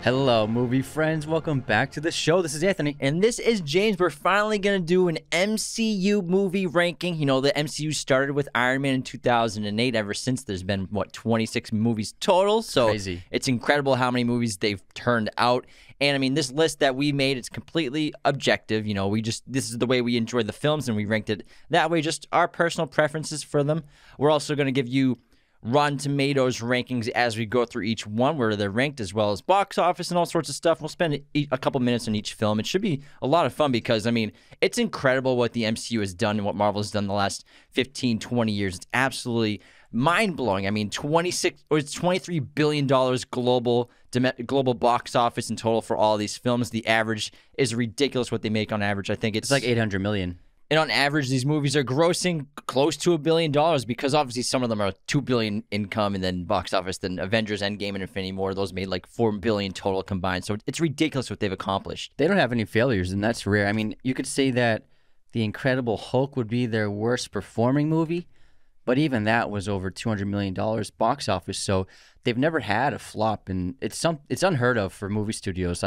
Hello, movie friends. Welcome back to the show. This is Anthony. And this is James. We're finally going to do an MCU movie ranking. You know, the MCU started with Iron Man in 2008. Ever since, there's been, what, 26 movies total? So Crazy. It's incredible how many movies they've turned out. And, I mean, this list that we made, it's completely objective. You know, this is the way we enjoy the films, and we ranked it that way, just our personal preferences for them. We're also going to give you Rotten Tomatoes rankings as we go through each one, where they're ranked, as well as box office and all sorts of stuff. We'll spend a couple minutes on each film. It should be a lot of fun because, I mean, it's incredible what the MCU has done and what Marvel has done the last 15, 20 years. It's absolutely mind-blowing. I mean, $23 billion global box office in total for all these films. The average is ridiculous what they make on average. I think it's like 800 million. And on average, these movies are grossing close to $1 billion because obviously some of them are $2 billion income and then box office. Then Avengers Endgame and Infinity War, those made like $4 billion total combined. So it's ridiculous what they've accomplished. They don't have any failures, and that's rare. I mean, you could say that The Incredible Hulk would be their worst performing movie, but even that was over $200 million box office. So they've never had a flop, and it's unheard of for movie studios.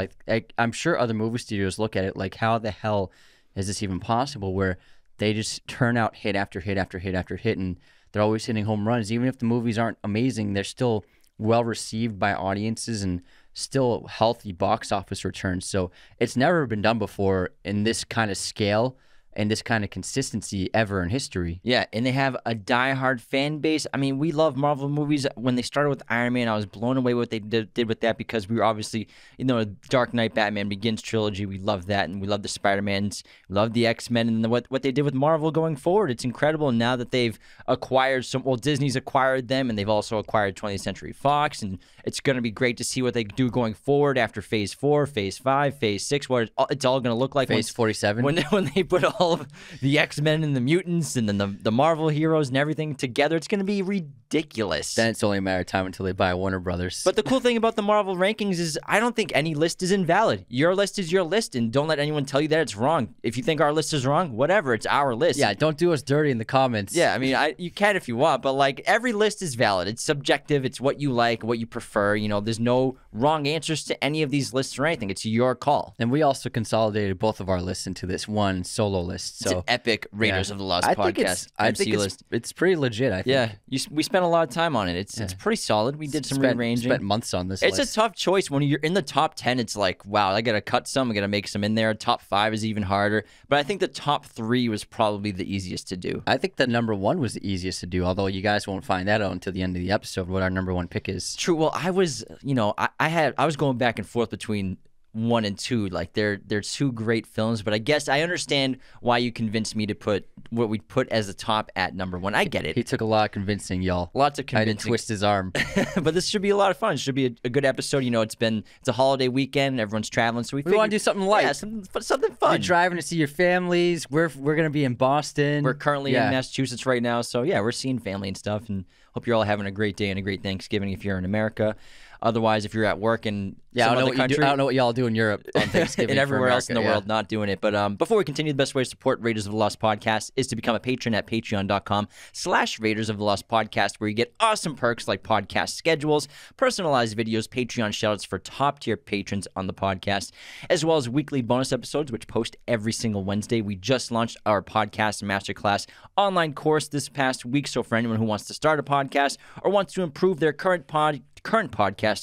I'm sure other movie studios look at it like, how the hell is this even possible, where they just turn out hit after hit after hit after hit, and they're always hitting home runs. Even if the movies aren't amazing, they're still well received by audiences and still healthy box office returns. So it's never been done before in this kind of scale and this kind of consistency ever in history. Yeah, and they have a diehard fan base. I mean, we love Marvel movies. When they started with Iron Man, I was blown away what they did with that, because we were obviously, you know, Dark Knight, Batman Begins trilogy. We love that, and we love the Spider-Mans, we love the X-Men, and what they did with Marvel going forward. It's incredible. And now that they've acquired Disney's acquired them, and they've also acquired 20th Century Fox, and it's going to be great to see what they do going forward after Phase 4, Phase 5, Phase 6, what it's all going to look like. Phase 47. When they put all of the X-Men and the mutants and then the Marvel heroes and everything together, it's going to be ridiculous. Then it's only a matter of time until they buy Warner Brothers. But the cool thing about the Marvel rankings is I don't think any list is invalid. Your list is your list, and don't let anyone tell you that it's wrong. If you think our list is wrong, whatever, it's our list. Yeah, don't do us dirty in the comments. Yeah, I mean, you can if you want, but like, every list is valid. It's subjective. It's what you like, what you prefer. You know, there's no wrong answers to any of these lists or anything. It's your call. And we also consolidated both of our lists into this one solo list. So it's an epic Raiders of the Lost podcast. I think it's pretty legit, I think. Yeah, we spent a lot of time on it. It's pretty solid. We did some rearranging. Spent months on this It's list. a tough choice. When you're in the top 10, it's like, wow, I got to cut some. I got to make some in there. Top 5 is even harder. But I think the top 3 was probably the easiest to do. I think the number 1 was the easiest to do, although you guys won't find that out until the end of the episode, what our number 1 pick is. True. Well, I was, you know, I was going back and forth between 1 and 2. Like, they're two great films, but I guess I understand why you convinced me to put what we put as the top at number 1. I get it. He took a lot of convincing, y'all. Lots of convincing. I didn't twist his arm. But this should be a lot of fun. It should be a good episode. You know, it's a holiday weekend. Everyone's traveling, so we want to do something light. Yeah, something fun. You're driving to see your families. We're going to be in Boston. We're currently in Massachusetts right now, so yeah, we're seeing family and stuff, and hope you're all having a great day and a great Thanksgiving if you're in America. Otherwise, if you're at work in some other country, I don't know what y'all do in Europe on Thanksgiving and everywhere else in the world not doing it. But before we continue, the best way to support Raiders of the Lost Podcast is to become a patron at patreon.com/Raiders of the Lost Podcast, where you get awesome perks like podcast schedules, personalized videos, Patreon shoutouts for top-tier patrons on the podcast, as well as weekly bonus episodes, which post every single Wednesday. We just launched our podcast masterclass online course this past week, so for anyone who wants to start a podcast or wants to improve their current podcast,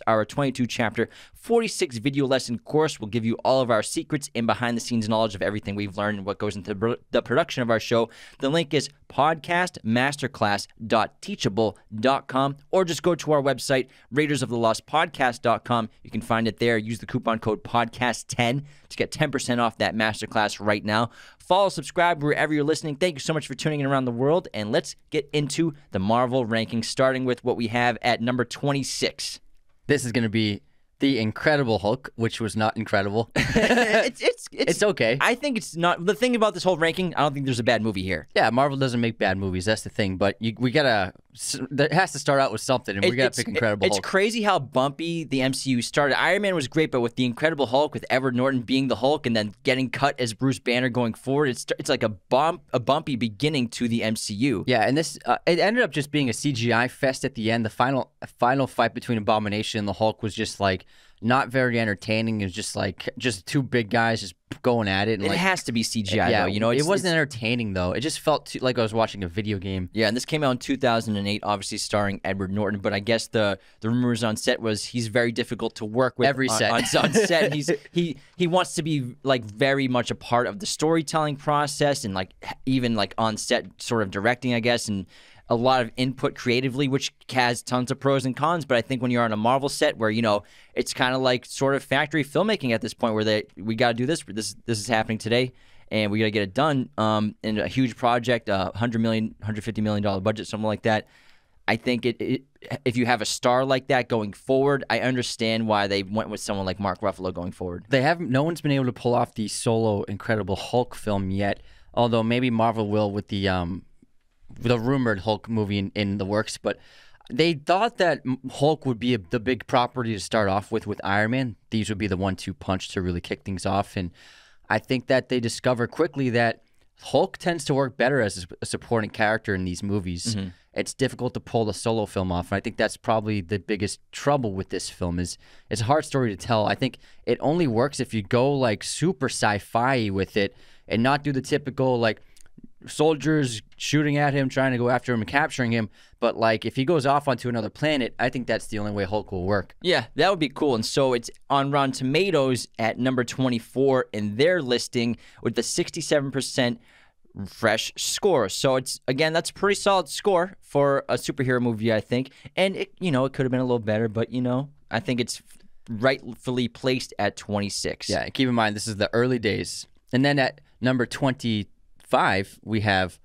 our 22-chapter, 46-video lesson course will give you all of our secrets and behind-the-scenes knowledge of everything we've learned and what goes into the production of our show. The link is podcastmasterclass.teachable.com, or just go to our website, raidersofTheLostPodcast.com. You can find it there. Use the coupon code podcast10 to get 10% off that masterclass right now. Follow, subscribe wherever you're listening. Thank you so much for tuning in around the world, and let's get into the Marvel rankings, starting with what we have at number 26. This is going to be The Incredible Hulk, which was not incredible. It's okay. I think it's not. The thing about this whole ranking, I don't think there's a bad movie here. Yeah, Marvel doesn't make bad movies. That's the thing. But we gotta. It has to start out with something, and we gotta pick Incredible Hulk. It's crazy how bumpy the MCU started. Iron Man was great, but with the Incredible Hulk, with Edward Norton being the Hulk, and then getting cut as Bruce Banner going forward, it's like a bumpy beginning to the MCU. Yeah, and this it ended up just being a CGI fest at the end. The final fight between Abomination and the Hulk was just like not very entertaining. It was just two big guys just going at it. And It has to be CGI, though. You know, it wasn't entertaining though. It just felt like I was watching a video game. Yeah, and this came out in 2008, obviously starring Edward Norton. But I guess the rumors on set was he's very difficult to work with. Every set. On set, he wants to be like very much a part of the storytelling process and like even like on set sort of directing, I guess, and a lot of input creatively, which has tons of pros and cons. But I think when you're on a Marvel set where, you know, it's kind of like sort of factory filmmaking at this point where we got to do this is happening today and we got to get it done in a huge project, $150 million budget, something like that. I think if you have a star like that going forward, I understand why they went with someone like Mark Ruffalo going forward. No one's been able to pull off the solo Incredible Hulk film yet, although maybe Marvel will with the rumored Hulk movie in the works. But they thought that Hulk would be the big property to start off with Iron Man. These would be the 1-2 punch to really kick things off. And I think that they discover quickly that Hulk tends to work better as a supporting character in these movies. Mm-hmm. It's difficult to pull the solo film off. And I think that's probably the biggest trouble with this film is it's a hard story to tell. I think it only works if you go like super sci-fi with it and not do the typical like soldiers shooting at him, trying to go after him and capturing him. But like if he goes off onto another planet, I think that's the only way Hulk will work. Yeah, that would be cool. And so it's on Rotten Tomatoes at number 24 in their listing with the 67% fresh score. So it's, again, that's a pretty solid score for a superhero movie, I think. And it, you know, it could have been a little better, but you know, I think it's rightfully placed at 26. Yeah, and keep in mind this is the early days. And then at number 25, we have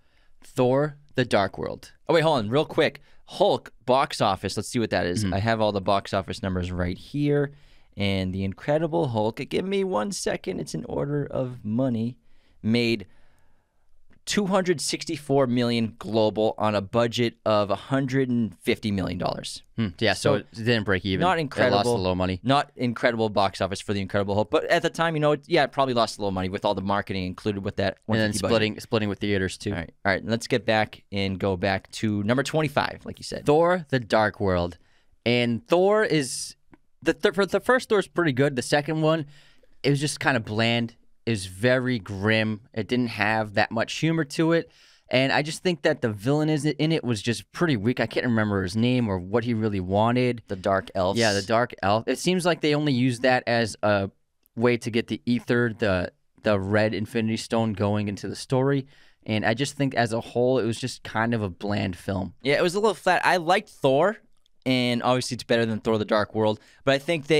Thor: The Dark World. Oh, wait, hold on. Real quick. Hulk box office. Let's see what that is. I have all the box office numbers right here. And The Incredible Hulk, give me 1 second. It's in order of money. Made $264 million global on a budget of $150 million. Yeah, so it didn't break even. Not incredible. It lost a little money. Not incredible box office for The Incredible Hulk. But at the time, you know, it probably lost a little money with all the marketing included with that. And then splitting with theaters too. All right. Let's get back and go back to number 25, like you said. Thor: The Dark World. And Thor is the first Thor is pretty good. The second one, it was just kind of bland. It was very grim. It didn't have that much humor to it. And I just think that the villain in it was just pretty weak. I can't remember his name or what he really wanted. The Dark Elves. Yeah, the Dark Elf. It seems like they only used that as a way to get the ether, the red Infinity Stone going into the story. And I just think as a whole, it was just kind of a bland film. Yeah, it was a little flat. I liked Thor, and obviously it's better than Thor: The Dark World. But I think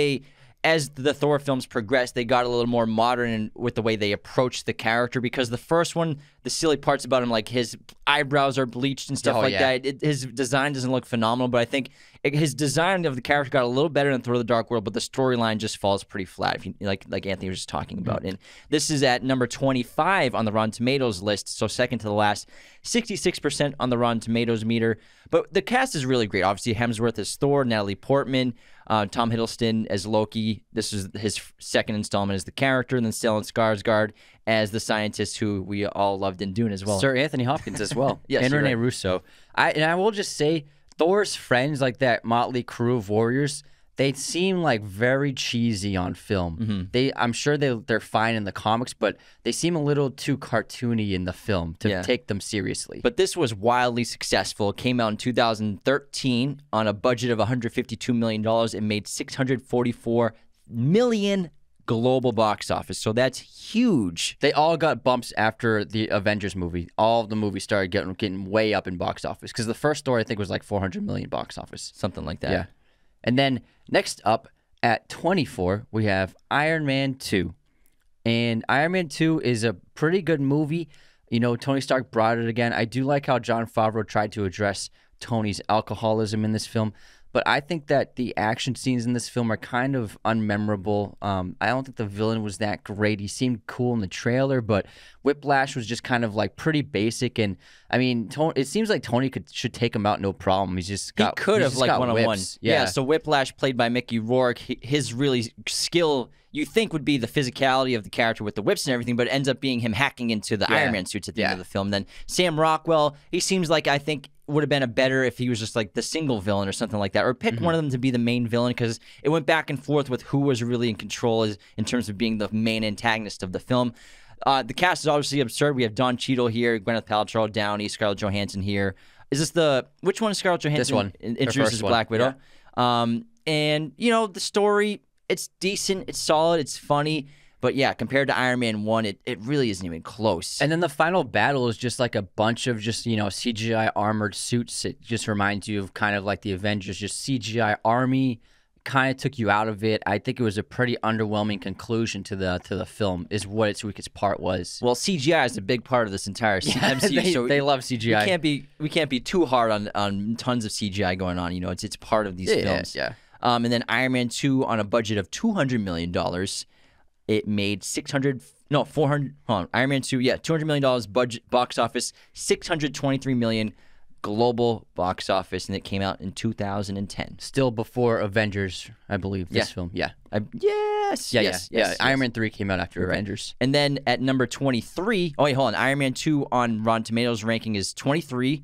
as the Thor films progressed, they got a little more modern with the way they approached the character, because the first one, the silly parts about him, like his eyebrows are bleached and stuff that, his design doesn't look phenomenal, but I think his design of the character got a little better than Thor: The Dark World, but the storyline just falls pretty flat, if you, like Anthony was just talking about. And this is at number 25 on the Rotten Tomatoes list, so second to the last, 66% on the Rotten Tomatoes meter. But the cast is really great. Obviously, Hemsworth as Thor, Natalie Portman, Tom Hiddleston as Loki. This is his second installment as the character, and then Stellan Skarsgård as the scientist who we all loved in Dune as well. Sir Anthony Hopkins as well. Yes, and Rene Russo. I will just say, Thor's friends, like that motley crew of warriors, they seem like very cheesy on film. I'm sure they're fine in the comics, but they seem a little too cartoony in the film to take them seriously. But this was wildly successful. It came out in 2013 on a budget of $152 million. It made $644 million global box office, so that's huge. They all got bumps after the Avengers movie. All of the movies started getting way up in box office, because the first story I think was like $400 million box office. Something like that. Yeah. And then next up at 24, we have Iron Man 2. And Iron Man 2 is a pretty good movie. You know, Tony Stark brought it again. I do like how Jon Favreau tried to address Tony's alcoholism in this film. But I think that the action scenes in this film are kind of unmemorable. I don't think the villain was that great. He seemed cool in the trailer, but Whiplash was just kind of like pretty basic. And I mean, it seems like Tony should take him out no problem. He could have like one-on-one. Yeah. So Whiplash, played by Mickey Rourke, his really skill you think would be the physicality of the character with the whips and everything, but it ends up being him hacking into the Iron Man suits at the end of the film. Then Sam Rockwell, he seems like, I think would have been a better if he was just like the single villain or something like that, or pick one of them to be the main villain, because it went back and forth with who was really in control in terms of being the main antagonist of the film. The cast is obviously absurd. We have Don Cheadle here, Gwyneth Paltrow, Downey, Scarlett Johansson here. Is this which one is Scarlett Johansson? This one. Introduces Black Widow. Yeah. And, you know, the story, it's decent, it's solid, it's funny. But yeah, compared to Iron Man 1, it really isn't even close. And then the final battle is just like a bunch of just, you know, CGI armored suits. It just reminds you of kind of like the Avengers, just CGI army. Kind of took you out of it. I think it was a pretty underwhelming conclusion to the film, is what its weakest part was. Well, CGI is a big part of this entire MCU. So they love CGI. We can't be too hard on tons of CGI going on. You know, it's part of these films. Yeah. And then Iron Man 2 on a budget of $200 million. It made 400. Hold on. Iron Man 2, $200 million budget, box office, $623 million global box office, and it came out in 2010. Still before Avengers, I believe, this film. Yeah. Yes. Iron Man 3 came out after Avengers. And then at number 23, Iron Man 2 on Rotten Tomatoes ranking is 23,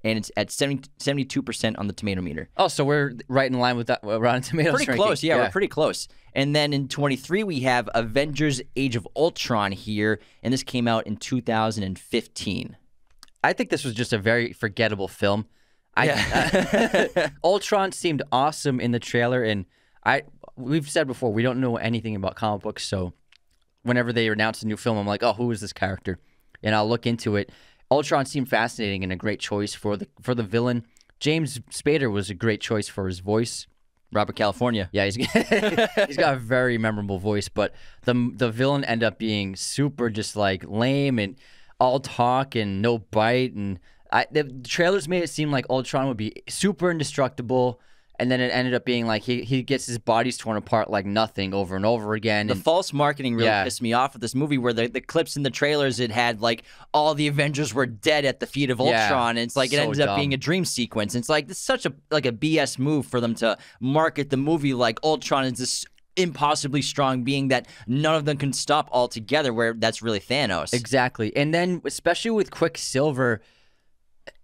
and it's at 72% on the tomato meter. Oh, so we're right in line with that Rotten Tomatoes Pretty ranking. close, we're pretty close. And then in 23, we have Avengers Age of Ultron here, and this came out in 2015. I think this was just a very forgettable film. Ultron seemed awesome in the trailer, and we've said before, we don't know anything about comic books, so whenever they announce a new film, I'm like, oh, who is this character? And I'll look into it. Ultron seemed fascinating and a great choice for the villain. James Spader was a great choice for his voice. Robert California. Yeah, he's got a very memorable voice, but the villain ended up being super just like lame and all talk and no bite. And the trailers made it seem like Ultron would be super indestructible, and then it ended up being like he gets his body's torn apart like nothing over and over again. The false marketing really pissed me off with this movie, where the clips in the trailers, it had like all the Avengers were dead at the feet of Ultron, and it's like it ended up being a dream sequence. And it's like, this is such a BS move for them to market the movie like Ultron is this impossibly strong being that none of them can stop altogether, where that's really Thanos. Exactly. And then especially with Quicksilver,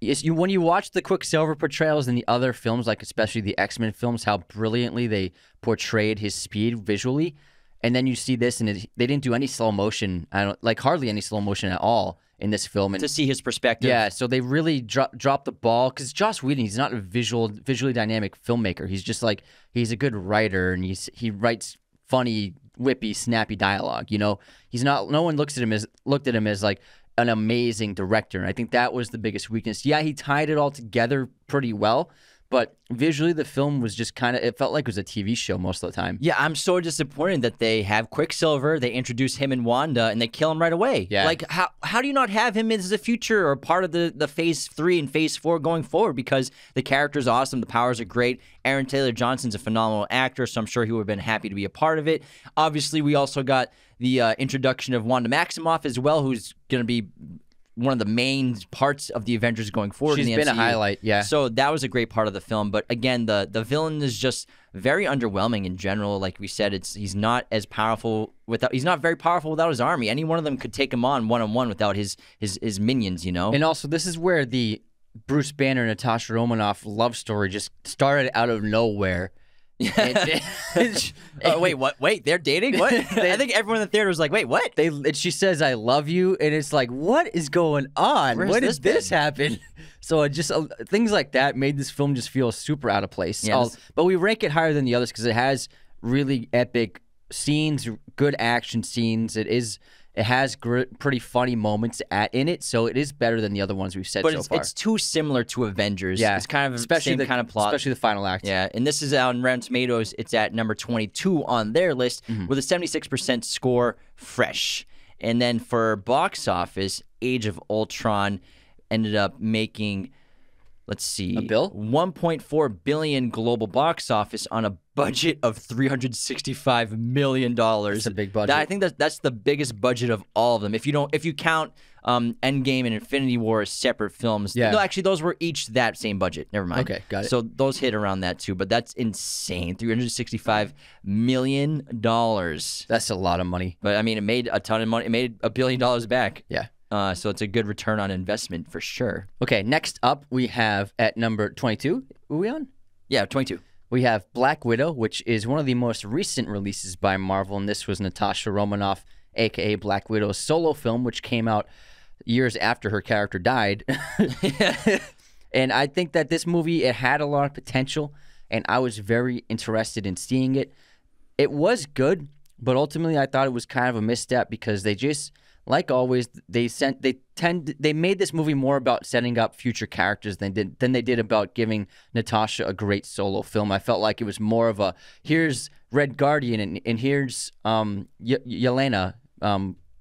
when you watch the Quicksilver portrayals in the other films, like especially the X-Men films, how brilliantly they portrayed his speed visually, and then you see this, and they didn't do any slow motion. Hardly any slow motion at all in this film. And to see his perspective. Yeah, so they really dropped the ball, because Joss Whedon, he's not a visually dynamic filmmaker. He's just like, he's a good writer, and he writes funny, whippy, snappy dialogue. You know, he's not. No one looked at him as like an amazing director. And I think that was the biggest weakness. Yeah, he tied it all together pretty well, but visually the film was just kind of, it felt like it was a TV show most of the time. Yeah, I'm so disappointed that they have Quicksilver, they introduce him and Wanda, and they kill him right away. Yeah. Like, how do you not have him as the future or part of the Phase 3 and Phase 4 going forward? Because the character's awesome, the powers are great. Aaron Taylor Johnson's a phenomenal actor, so I'm sure he would have been happy to be a part of it. Obviously, we also got the introduction of Wanda Maximoff as well, who's going to be one of the main parts of the Avengers going forward. She's in the been MCU. a highlight, yeah. So that was a great part of the film. But again, the villain is just very underwhelming in general. Like we said, he's not very powerful without his army. Any one of them could take him on one-on-one without his minions, you know? And also, this is where the Bruce Banner, Natasha Romanoff love story just started out of nowhere. Wait, what? Wait, they're dating? What? I think everyone in the theater was like, wait, what? She says, "I love you," and it's like, what is going on? When did this happen? So it just things like that made this film just feel super out of place. Yeah, but we rank it higher than the others because it has really epic scenes, good action scenes. It has pretty funny moments in it, so it is better than the other ones we've said so far. But it's too similar to Avengers. Yeah, it's kind of the same kind of plot. Especially the final act. Yeah, and this is on Rotten Tomatoes. It's at number 22 on their list with a 76% score, fresh. And then for box office, Age of Ultron ended up making, let's see, a bill? $1.4 billion global box office on a budget of $365 million. That's a big budget. I think that's the biggest budget of all of them. If you count Endgame and Infinity War as separate films. Yeah. No, actually, those were each that same budget. Never mind. Okay, got it. So those hit around that too, but that's insane. $365 million. That's a lot of money. But I mean, it made a ton of money. It made $1 billion back. Yeah. So it's a good return on investment for sure. Okay, next up we have at number 22. Who are we on? Yeah, 22. We have Black Widow, which is one of the most recent releases by Marvel, and this was Natasha Romanoff, a.k.a. Black Widow's solo film, which came out years after her character died. And I think that this movie, it had a lot of potential, and I was very interested in seeing it. It was good, but ultimately I thought it was kind of a misstep because they just, like always, they made this movie more about setting up future characters than they did about giving Natasha a great solo film. I felt like it was more of a, here's Red Guardian and here's Yelena.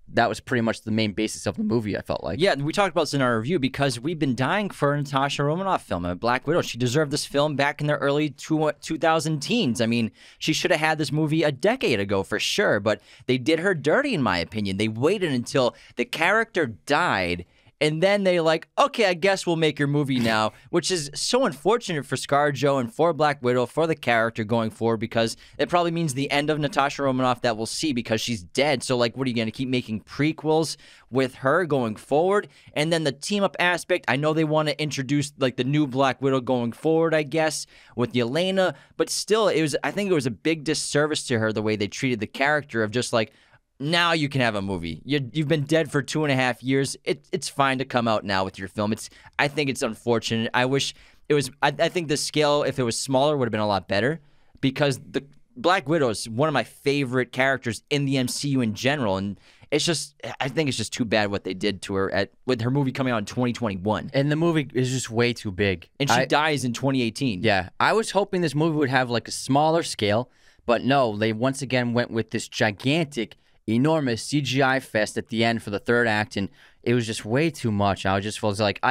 That was pretty much the main basis of the movie, I felt like. Yeah, we talked about this in our review because we've been dying for a Natasha Romanoff film, a Black Widow. She deserved this film back in the early 2000 teens. I mean, she should have had this movie a decade ago for sure, but they did her dirty, in my opinion. They waited until the character died, and then they like, okay, I guess we'll make your movie now, which is so unfortunate for ScarJo and for Black Widow, for the character going forward, because it probably means the end of Natasha Romanoff that we'll see because she's dead. So, like, what are you going to keep making prequels with her going forward? And then the team-up aspect, I know they want to introduce, like, the new Black Widow going forward, I guess, with Yelena, but still, I think it was a big disservice to her the way they treated the character of just, like, now you can have a movie. You've been dead for 2.5 years. It's fine to come out now with your film. I think it's unfortunate. I wish it was. I think the scale, if it was smaller, would have been a lot better because the Black Widow is one of my favorite characters in the MCU in general, and it's just. I think it's just too bad what they did to her with her movie coming out in 2021. And the movie is just way too big. And she dies in 2018. Yeah, I was hoping this movie would have like a smaller scale, but no, they once again went with this gigantic, enormous CGI fest at the end for the third act, and it was just way too much. I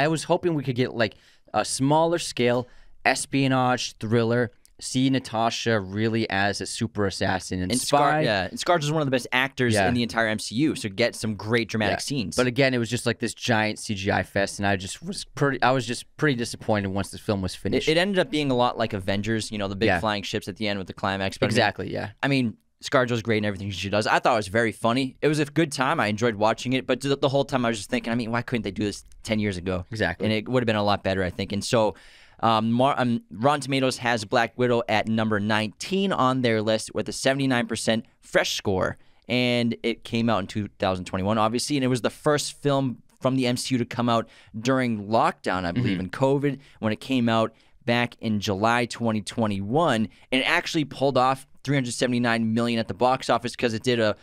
was hoping we could get like a smaller scale espionage thriller, see Natasha really as a super assassin and spy. And ScarJo's one of the best actors in the entire MCU, so get some great dramatic scenes. But again, it was just like this giant CGI fest, and I was just pretty disappointed once the film was finished. It ended up being a lot like Avengers, the big flying ships at the end with the climax. But exactly, I mean, ScarJo's great in everything she does. I thought it was very funny. It was a good time. I enjoyed watching it, but the whole time I was just thinking, I mean, why couldn't they do this 10 years ago? Exactly. And it would have been a lot better, I think. And so Rotten Tomatoes has Black Widow at number 19 on their list with a 79% fresh score. And it came out in 2021, obviously, and it was the first film from the MCU to come out during lockdown, I believe, in COVID, when it came out back in July 2021, and it actually pulled off $379 million at the box office because it did a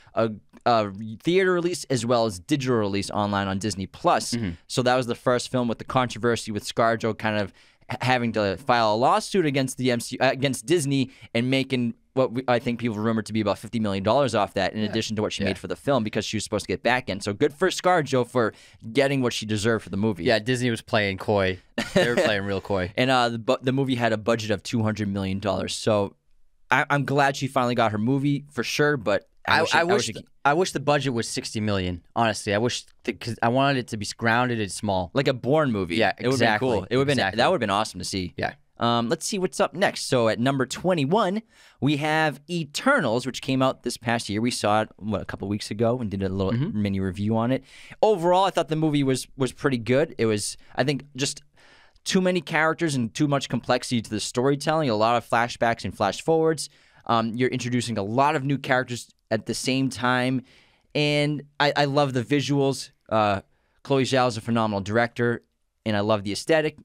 theater release as well as digital release online on Disney Plus. So that was the first film with the controversy with ScarJo kind of having to file a lawsuit against the MCU, against Disney, and making what I think people rumored to be about $50 million off that, in addition to what she made for the film, because she was supposed to get back in. So good for ScarJo for getting what she deserved for the movie. Yeah, Disney was playing coy. They were playing real coy. And the movie had a budget of $200 million. So I'm glad she finally got her movie for sure, but I wish the budget was $60 million. Honestly, I wish, because I wanted it to be grounded and small, like a Bourne movie. Yeah, exactly. It would have been cool. It would have been that would have been awesome to see. Yeah. Let's see what's up next. So at number 21, we have Eternals, which came out this past year. We saw it a couple weeks ago and did a little mini review on it. Overall, I thought the movie was pretty good. It was, I think, just too many characters and too much complexity to the storytelling. A lot of flashbacks and flash forwards. You're introducing a lot of new characters at the same time, and I love the visuals. Chloe Zhao is a phenomenal director, and I love the aesthetic.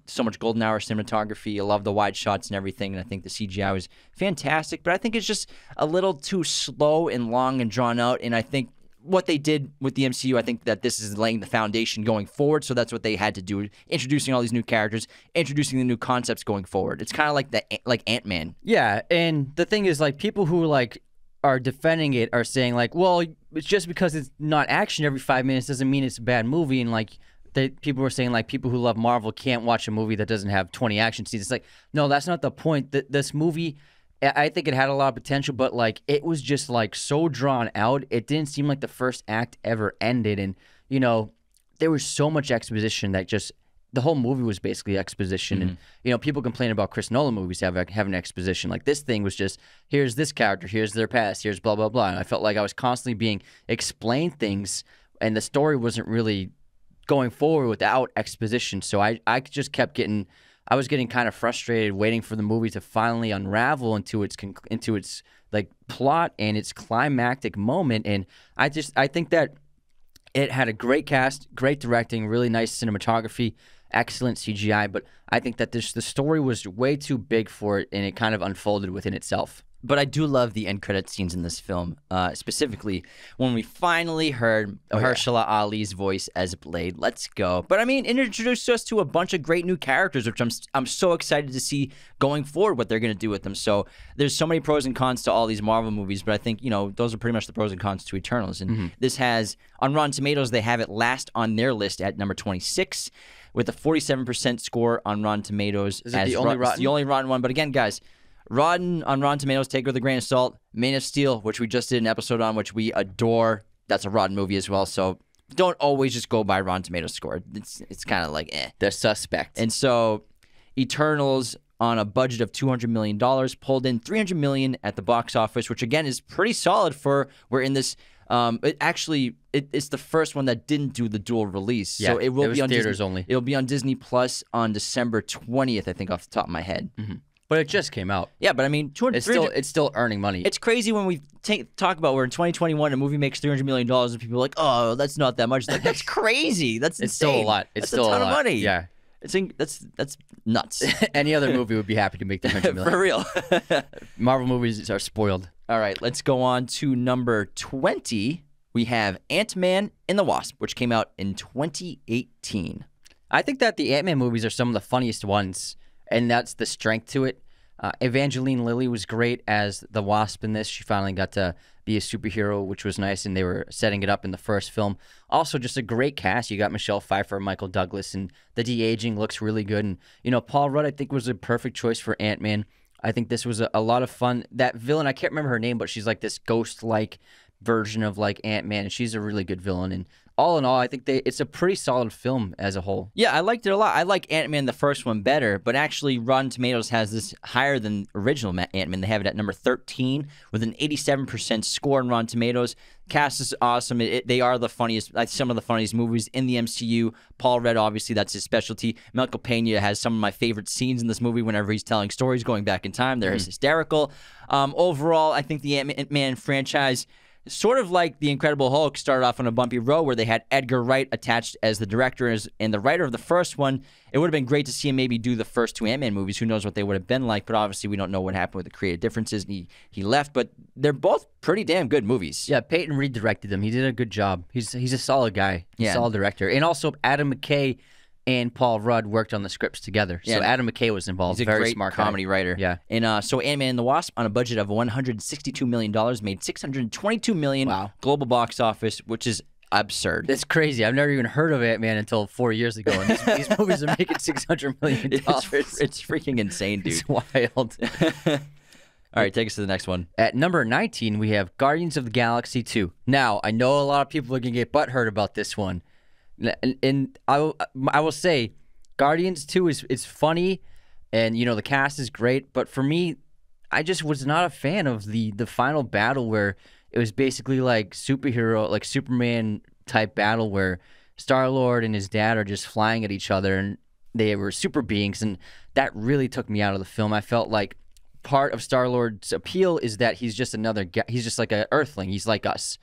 So much golden hour cinematography. I love the wide shots and everything, and I think the CGI was fantastic. But I think it's just a little too slow and long and drawn out, and I think what they did with the MCU, I think that this is laying the foundation going forward, so that's what they had to do, introducing all these new characters, introducing the new concepts going forward. It's kind of like AntMan. Yeah, and the thing is, like, people who are defending it are saying, like, well, it's just because it's not action every 5 minutes doesn't mean it's a bad movie, and people were saying, like, people who love Marvel can't watch a movie that doesn't have 20 action scenes. It's like, no, that's not the point. This movie, I think it had a lot of potential, but it was just so drawn out. It didn't seem like the first act ever ended, and there was so much exposition that just the whole movie was basically exposition. And people complain about Chris Nolan movies having exposition. Like, this thing was just, here's this character, here's their past, here's blah blah blah. And I felt like I was constantly being explained things and the story wasn't really going forward without exposition. So I just kept getting, I was getting kind of frustrated waiting for the movie to finally unravel into its like plot and its climactic moment. And I think that it had a great cast, great directing, really nice cinematography, excellent CGI, but I think that the story was way too big for it, and it kind of unfolded within itself. But I do love the end credit scenes in this film, specifically when we finally heard Mahershala Ali's voice as Blade. Let's go. But I mean, it introduced us to a bunch of great new characters, which I'm so excited to see going forward what they're going to do with them. So there's so many pros and cons to all these Marvel movies, but I think, those are pretty much the pros and cons to Eternals. And this has, on Rotten Tomatoes, they have it last on their list at number 26 with a 47% score on Rotten Tomatoes. Is it the only rotten? It's the only rotten one. But again, guys, on Rotten Tomatoes, take it with a grain of salt. Man of Steel, which we just did an episode on, which we adore. That's a rotten movie as well. So don't always just go by Rotten Tomatoes score. It's kind of like They're suspect. And so Eternals, on a budget of $200 million, pulled in $300 million at the box office, which again is pretty solid for we're in this. It's the first one that didn't do the dual release. Yeah, so it will be on theaters Disney, only. It'll be on Disney Plus on December 20th, I think, off the top of my head. But it just came out. Yeah, but I mean, It's still earning money. It's crazy when we talk about we're in 2021, a movie makes $300 million, and people are like, oh, that's not that much. Like, that's crazy. That's It's insane. still a lot. It's that's still a ton a lot. of money. Yeah. That's nuts. Any other movie would be happy to make the $100 million. For real. Marvel movies are spoiled. All right, let's go on to number 20. We have Ant-Man and the Wasp, which came out in 2018. I think that the Ant-Man movies are some of the funniest ones, and that's the strength to it. Evangeline Lilly was great as the Wasp in this. She finally got to be a superhero, which was nice, and they were setting it up in the first film. Also, just a great cast. You got Michelle Pfeiffer, Michael Douglas, and the de-aging looks really good. And, Paul Rudd, I think, was a perfect choice for Ant-Man. I think this was a lot of fun. That villain, I can't remember her name, but she's like this ghost-like version of like Ant-Man, and she's a really good villain. And all in all, I think it's a pretty solid film as a whole. Yeah, I liked it a lot. I like Ant-Man, the first one, better, but actually Rotten Tomatoes has this higher than original Ant-Man. They have it at number 13 with an 87% score on Rotten Tomatoes. Cast is awesome. They are the funniest, some of the funniest movies in the MCU. Paul Rudd, obviously, that's his specialty. Michael Pena has some of my favorite scenes in this movie whenever he's telling stories going back in time. They're hysterical. Overall, I think the Ant-Man franchise, sort of like The Incredible Hulk, started off on a bumpy road where they had Edgar Wright attached as the director and the writer of the first one. It would have been great to see him maybe do the first two Ant-Man movies. Who knows what they would have been like, but obviously we don't know what happened with the creative differences. He left, but they're both pretty damn good movies. Yeah, Peyton Reed directed them. He did a good job. He's a solid guy, solid director. And also Adam McKay and Paul Rudd worked on the scripts together. So Adam McKay was involved. He's a very great smart comedy writer. Yeah. And so Ant-Man and the Wasp, on a budget of $162 million, made $622 million global box office, which is absurd. That's crazy. I've never even heard of Ant-Man until 4 years ago, and these movies are making $600 million. It's freaking insane, dude. It's wild. All right, take us to the next one. At number 19, we have Guardians of the Galaxy 2. Now, I know a lot of people are going to get butthurt about this one. And I will say, Guardians 2 is funny, and the cast is great. But for me, I just was not a fan of the final battle where it was basically like superhero, like Superman type battle where Star-Lord and his dad are just flying at each other, and they were super beings, and that really took me out of the film. I felt like part of Star-Lord's appeal is that he's just another guy. He's just like an Earthling. He's like us,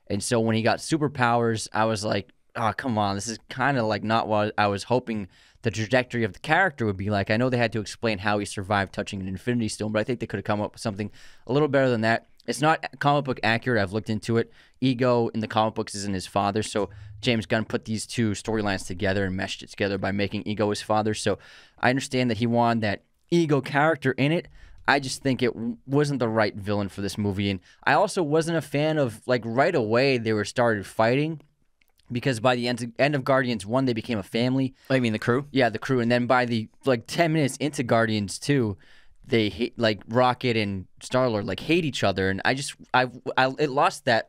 and so when he got superpowers, I was like, oh, come on, this is kind of like not what I was hoping the trajectory of the character would be like. I know they had to explain how he survived touching an Infinity Stone, but I think they could have come up with something a little better than that. It's not comic book accurate. I've looked into it. Ego in the comic books isn't his father, so James Gunn put these two storylines together and meshed it together by making Ego his father. So I understand that he wanted that Ego character in it. I just think it wasn't the right villain for this movie, and I also wasn't a fan of, like, right away they were started fighting. Because by the end of Guardians 1, they became a family. Oh, you mean the crew? Yeah, the crew. And then by the 10 minutes into Guardians 2, they hate, like, Rocket and Star-Lord hate each other, and it lost that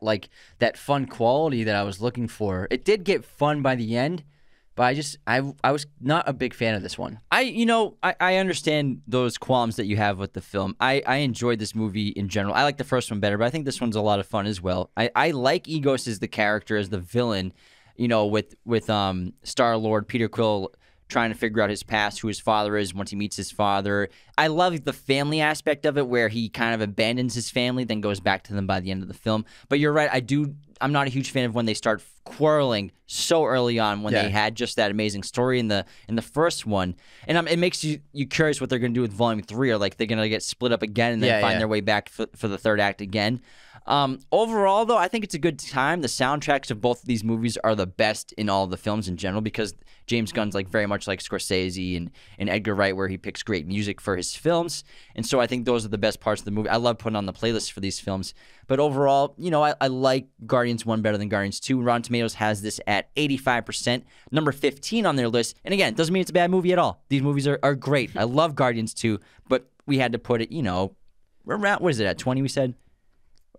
that fun quality that I was looking for. It did get fun by the end, but I was not a big fan of this one. I understand those qualms that you have with the film. I enjoyed this movie in general. I like the first one better, but I think this one's a lot of fun as well. I like Egos as the character, as the villain, with Star-Lord, Peter Quill trying to figure out his past, who his father is once he meets his father. I love the family aspect of it, where he kind of abandons his family, then goes back to them by the end of the film. But you're right, I'm not a huge fan of when they start quarreling so early on, when they had just that amazing story in the first one. And it makes you curious what they're going to do with Volume 3. Or like they're going to get split up again and then find their way back for the third act again. Overall, though, I think it's a good time. The soundtracks of both of these movies are the best in all of the films in general, because James Gunn's very much like Scorsese and Edgar Wright, where he picks great music for his films. And so I think those are the best parts of the movie. I love putting on the playlist for these films. But overall, I like Guardians 1 better than Guardians 2. Rotten Tomatoes has this at 85%, number 15 on their list. And again, it doesn't mean it's a bad movie at all. These movies are great. I love Guardians 2, but we had to put it, around, what is it, at 20 we said?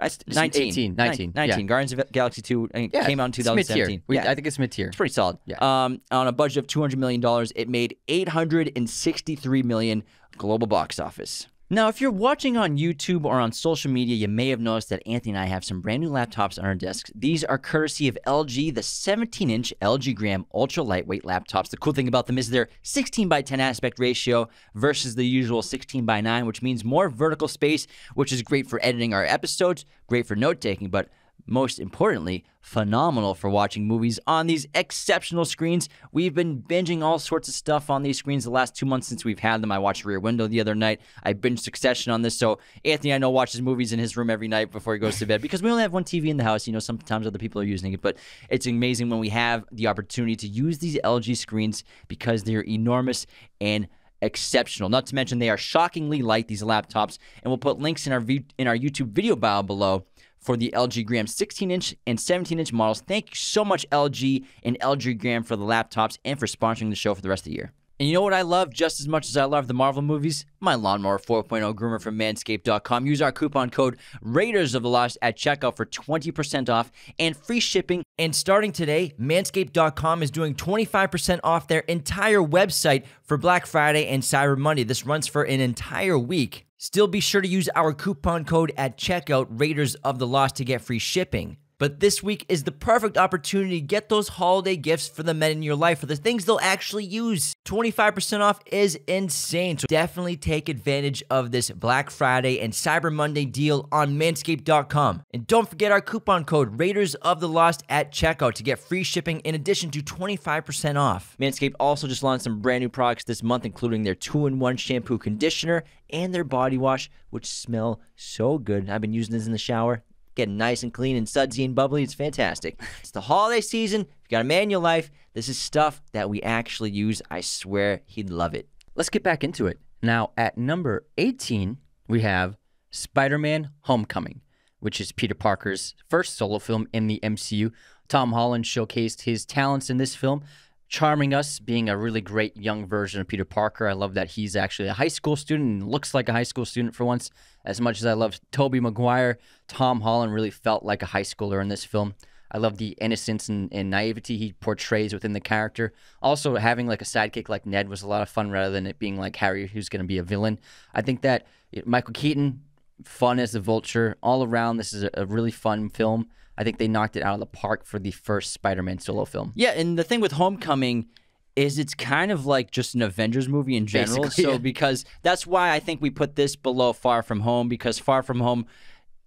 19. Yeah. Guardians of the Galaxy 2 came out in 2017. I think it's mid-tier. It's pretty solid. Yeah. On a budget of $200 million, it made $863 million global box office. Now, if you're watching on YouTube or on social media, you may have noticed that Anthony and I have some brand new laptops on our desks. These are courtesy of LG, the 17-inch LG Gram ultra lightweight laptops. The cool thing about them is their 16:10 aspect ratio versus the usual 16:9, which means more vertical space, which is great for editing our episodes, great for note-taking, but most importantly, phenomenal for watching movies on these exceptional screens. We've been binging all sorts of stuff on these screens the last 2 months since we've had them. I watched Rear Window the other night. I binged Succession on this. So Anthony, I know, watches movies in his room every night before he goes to bed, because we only have one TV in the house. Sometimes other people are using it, but it's amazing when we have the opportunity to use these LG screens, because they're enormous and exceptional. Not to mention they are shockingly light, these laptops, and we'll put links in our YouTube video bio below for the LG Gram 16-inch and 17-inch models. Thank you so much, LG and LG Gram, for the laptops and for sponsoring the show for the rest of the year. And you know what I love just as much as I love the Marvel movies? My Lawnmower 4.0 groomer from Manscaped.com. Use our coupon code Raiders of the Lost at checkout for 20% off and free shipping. And starting today, Manscaped.com is doing 25% off their entire website for Black Friday and Cyber Monday. This runs for an entire week. Still be sure to use our coupon code at checkout, Raiders of the Lost, to get free shipping. But this week is the perfect opportunity to get those holiday gifts for the men in your life, for the things they'll actually use. 25% off is insane, so definitely take advantage of this Black Friday and Cyber Monday deal on Manscaped.com. And don't forget our coupon code Raiders of the Lost at checkout to get free shipping in addition to 25% off. Manscaped also just launched some brand new products this month, including their 2-in-1 shampoo conditioner and their body wash, which smell so good. I've been using this in the shower. Getting nice and clean and sudsy and bubbly. It's fantastic. It's the holiday season. If you got a man in your life, this is stuff that we actually use. I swear he'd love it. Let's get back into it. Now, at number 18, we have Spider-Man Homecoming, which is Peter Parker's first solo film in the MCU. Tom Holland showcased his talents in this film, charming us, being a really great young version of Peter Parker. I love that he's actually a high school student and looks like a high school student for once. As much as I love Tobey Maguire, Tom Holland really felt like a high schooler in this film. I love the innocence and naivety he portrays within the character. Also, having like a sidekick like Ned was a lot of fun, rather than it being like Harry, who's going to be a villain. I think that Michael Keaton, fun as the Vulture. All around, this is a really fun film. I think they knocked it out of the park for the first Spider-Man solo film. Yeah, and the thing with Homecoming is it's kind of like just an Avengers movie in general. Basically, so yeah. Because that's why I think we put this below Far From Home, because Far From Home,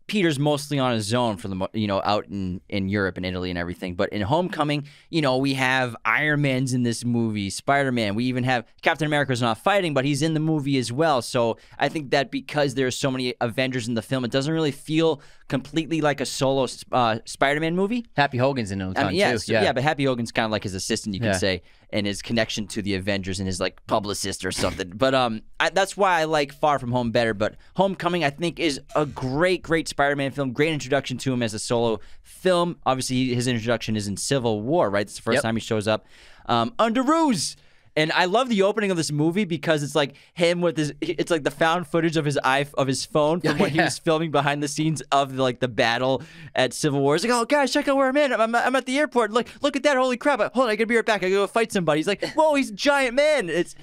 Peter's mostly on his own for the out in Europe and Italy and everything. But in Homecoming, we have Iron Man's in this movie, Spider-Man. We even have Captain America's not fighting, but he's in the movie as well. So I think that because there's so many Avengers in the film, it doesn't really feel completely like a solo Spider-Man movie. Happy Hogan's in it too. Yeah, but Happy Hogan's kind of like his assistant, you can say, and his connection to the Avengers and his like publicist or something. But that's why I like Far From Home better. But Homecoming, I think, is a great Spider-Man film. Great introduction to him as a solo film. Obviously, his introduction is in Civil War, right? It's the first time he shows up under ruse. And I love the opening of this movie because it's like him with his. It's like the found footage of his phone from when he was filming behind the scenes of like the battle at Civil War. It's like, oh guys, check out where I'm in. I'm at the airport. Look at that! Holy crap! Hold on, I gotta be right back. I gotta go fight somebody. He's like, whoa, he's a giant man. It's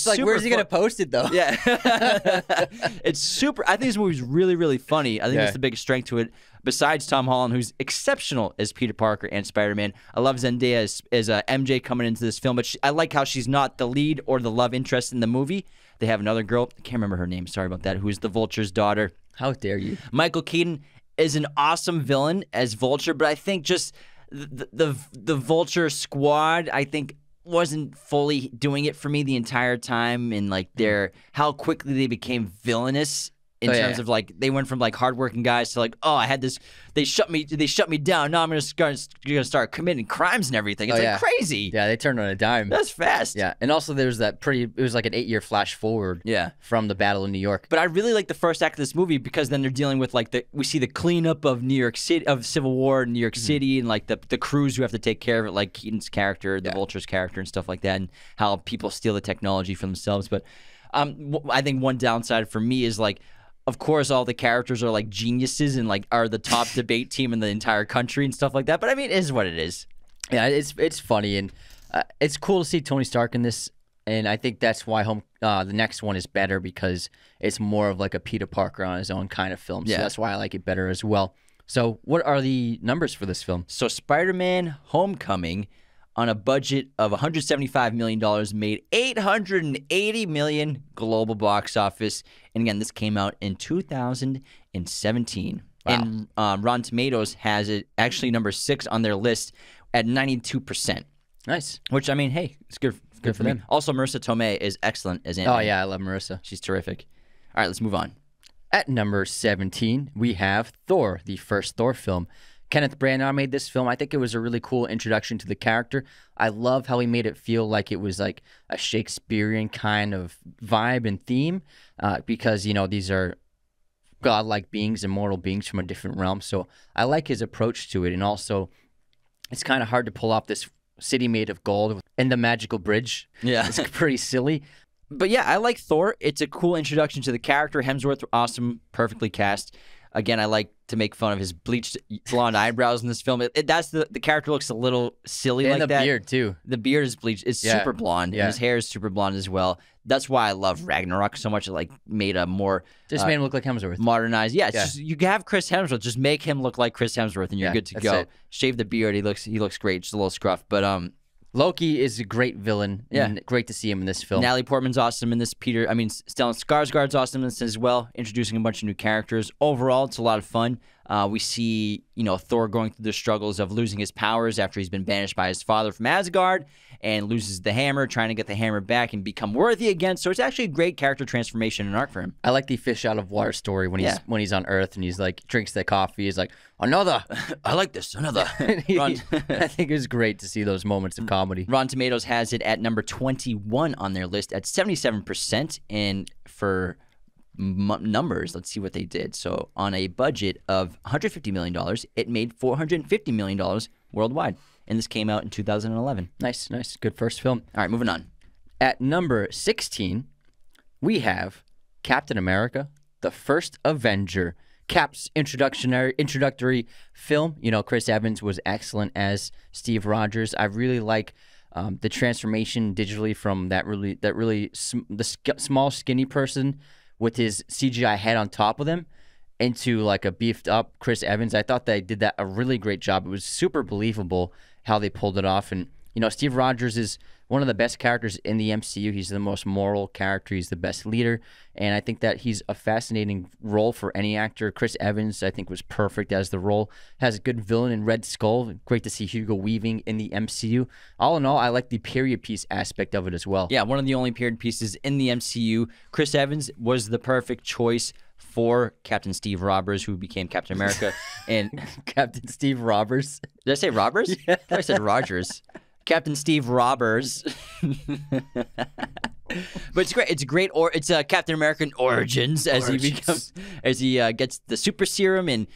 like, where's he gonna post it though? Yeah, it's super. I think this movie's really, really funny. I think that's the biggest strength to it. Besides Tom Holland, who's exceptional as Peter Parker and Spider-Man. I love Zendaya as MJ coming into this film, but I like how she's not the lead or the love interest in the movie. They have another girl, I can't remember her name, sorry about that, who's the Vulture's daughter. How dare you? Michael Keaton is an awesome villain as Vulture, but I think just the Vulture squad, I think, wasn't fully doing it for me the entire time, and like how quickly they became villainous. In terms of like they went from like hardworking guys to like, oh, I had this, they shut me down. Now I'm gonna start committing crimes and everything. It's like crazy. Yeah, they turned on a dime. That's fast. Yeah, and also there's it was like an 8-year flash forward. From the Battle of New York. But I really like the first act of this movie because then they're dealing with like we see the cleanup of New York City, of Civil War in New York City, and like the crews who have to take care of it, like Keaton's character, the Vulture's character, and stuff like that, and how people steal the technology for themselves. But I think one downside for me is like, of course, all the characters are like geniuses and like are the top debate team in the entire country and stuff like that. But I mean, it is what it is. Yeah, it's funny, and it's cool to see Tony Stark in this. And I think that's why the next one is better, because it's more of like a Peter Parker on his own kind of film. So that's why I like it better as well. So what are the numbers for this film? So Spider-Man Homecoming, on a budget of $175 million, made $880 million global box office. And again, this came out in 2017. Wow. And Rotten Tomatoes has it actually number 6 on their list at 92%. Nice. Which, I mean, hey, it's good for them. Also, Marissa Tomei is excellent as AntMan. Oh, yeah, I love Marissa. She's terrific. All right, let's move on. At number 17, we have Thor, the first Thor film. Kenneth Branagh made this film. I think it was a really cool introduction to the character. I love how he made it feel like it was like a Shakespearean kind of vibe and theme, because, you know, these are godlike beings, immortal beings from a different realm. So I like his approach to it. And also, it's kind of hard to pull off this city made of gold and the magical bridge. Yeah. It's pretty silly. But yeah, I like Thor. It's a cool introduction to the character. Hemsworth, awesome, perfectly cast. Again, I like to make fun of his bleached blonde eyebrows in this film. That's the character looks a little silly like that. And the beard, too. The beard is bleached. It's super blonde. And his hair is super blonde as well. That's why I love Ragnarok so much. It like made a more... Just made him look like Hemsworth. Modernized. Yeah, just, you have Chris Hemsworth. Just make him look like Chris Hemsworth and you're good to go. It. Shave the beard. He looks great. Just a little scruff. But... Loki is a great villain. And great to see him in this film. Natalie Portman's awesome in this. Stellan Skarsgård's awesome in this as well, introducing a bunch of new characters. Overall, it's a lot of fun. We see, Thor going through the struggles of losing his powers after he's been banished by his father from Asgard and loses the hammer, trying to get the hammer back and become worthy again. So it's actually a great character transformation and arc for him. I like the fish out of water story when he's on Earth and he's like drinks the coffee. He's like, another. I like this. Another. I think it was great to see those moments of comedy. Rotten Tomatoes has it at number 21 on their list at 77%. And for numbers, let's see what they did. So on a budget of $150 million, it made $450 million worldwide. And this came out in 2011. Nice. Good first film. All right, moving on. At number 16, we have Captain America, the First Avenger. Cap's introductory film. Chris Evans was excellent as Steve Rogers. I really like the transformation digitally from the small skinny person with his CGI head on top of them into like a beefed up Chris Evans. I thought they did that a really great job. It was super believable how they pulled it off. And, Steve Rogers is one of the best characters in the MCU. He's the most moral character. He's the best leader. And I think that he's a fascinating role for any actor. Chris Evans, I think, was perfect as the role. Has a good villain in Red Skull. Great to see Hugo Weaving in the MCU. All in all, I like the period piece aspect of it as well. Yeah, one of the only period pieces in the MCU. Chris Evans was the perfect choice for Captain Steve Roberts, who became Captain America. And Captain Steve Roberts. Did I say Roberts? Yeah. I thought I said Rogers. Captain Steve Roberts. But it's great. It's great. It's Captain American origins as he gets the super serum, and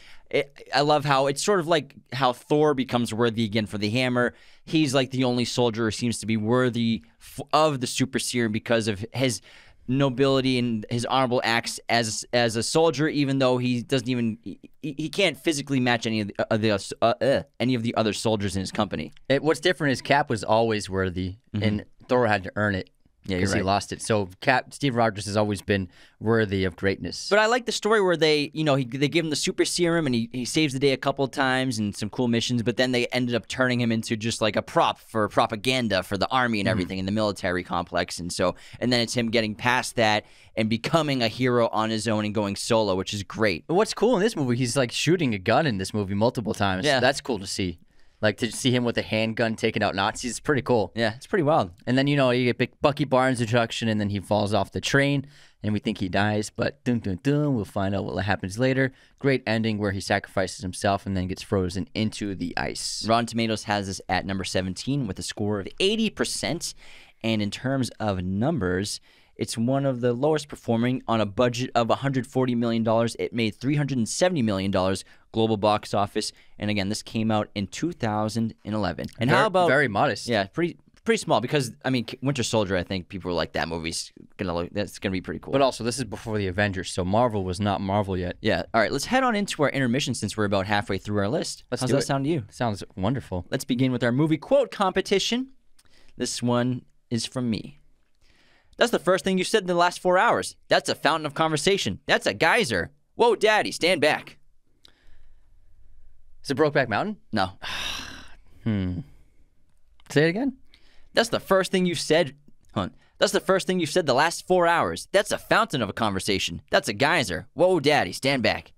I love how it's sort of like how Thor becomes worthy again for the hammer. He's like the only soldier who seems to be worthy of the super serum because of his nobility and his honorable acts as a soldier, even though he doesn't even he can't physically match any of the other soldiers in his company. What's different is Cap was always worthy, and Thor had to earn it. Yeah, because he lost it. So Steve Rogers has always been worthy of greatness. But I like the story where they give him the super serum and he saves the day a couple of times and some cool missions, but then they ended up turning him into just like a prop for propaganda for the army and everything in the military complex. And then it's him getting past that and becoming a hero on his own and going solo, which is great. What's cool in this movie, he's like shooting a gun in this movie multiple times. Yeah. That's cool to see. Like, to see him with a handgun taking out Nazis is pretty cool. Yeah, it's pretty wild. And then, you get Bucky Barnes' introduction, and then he falls off the train, and we think he dies, but dun, dun, dun, we'll find out what happens later. Great ending where he sacrifices himself and then gets frozen into the ice. Rotten Tomatoes has this at number 17 with a score of 80%. And in terms of numbers, it's one of the lowest performing on a budget of $140 million. It made $370 million global box office. And again, this came out in 2011. And how about... Very modest. Yeah, pretty small because, I mean, Winter Soldier, I think people were like, that's going to be pretty cool. But also, this is before the Avengers, so Marvel was not Marvel yet. Yeah. All right, let's head on into our intermission since we're about halfway through our list. How's that sound to you? Sounds wonderful. Let's begin with our movie quote competition. This one is from me. That's the first thing you said in the last 4 hours. That's a fountain of conversation. That's a geyser. Whoa, Daddy, stand back. Is it Brokeback Mountain? No. Say it again. That's the first thing you said. That's the first thing you said the last 4 hours. That's a fountain of a conversation. That's a geyser. Whoa, Daddy, stand back.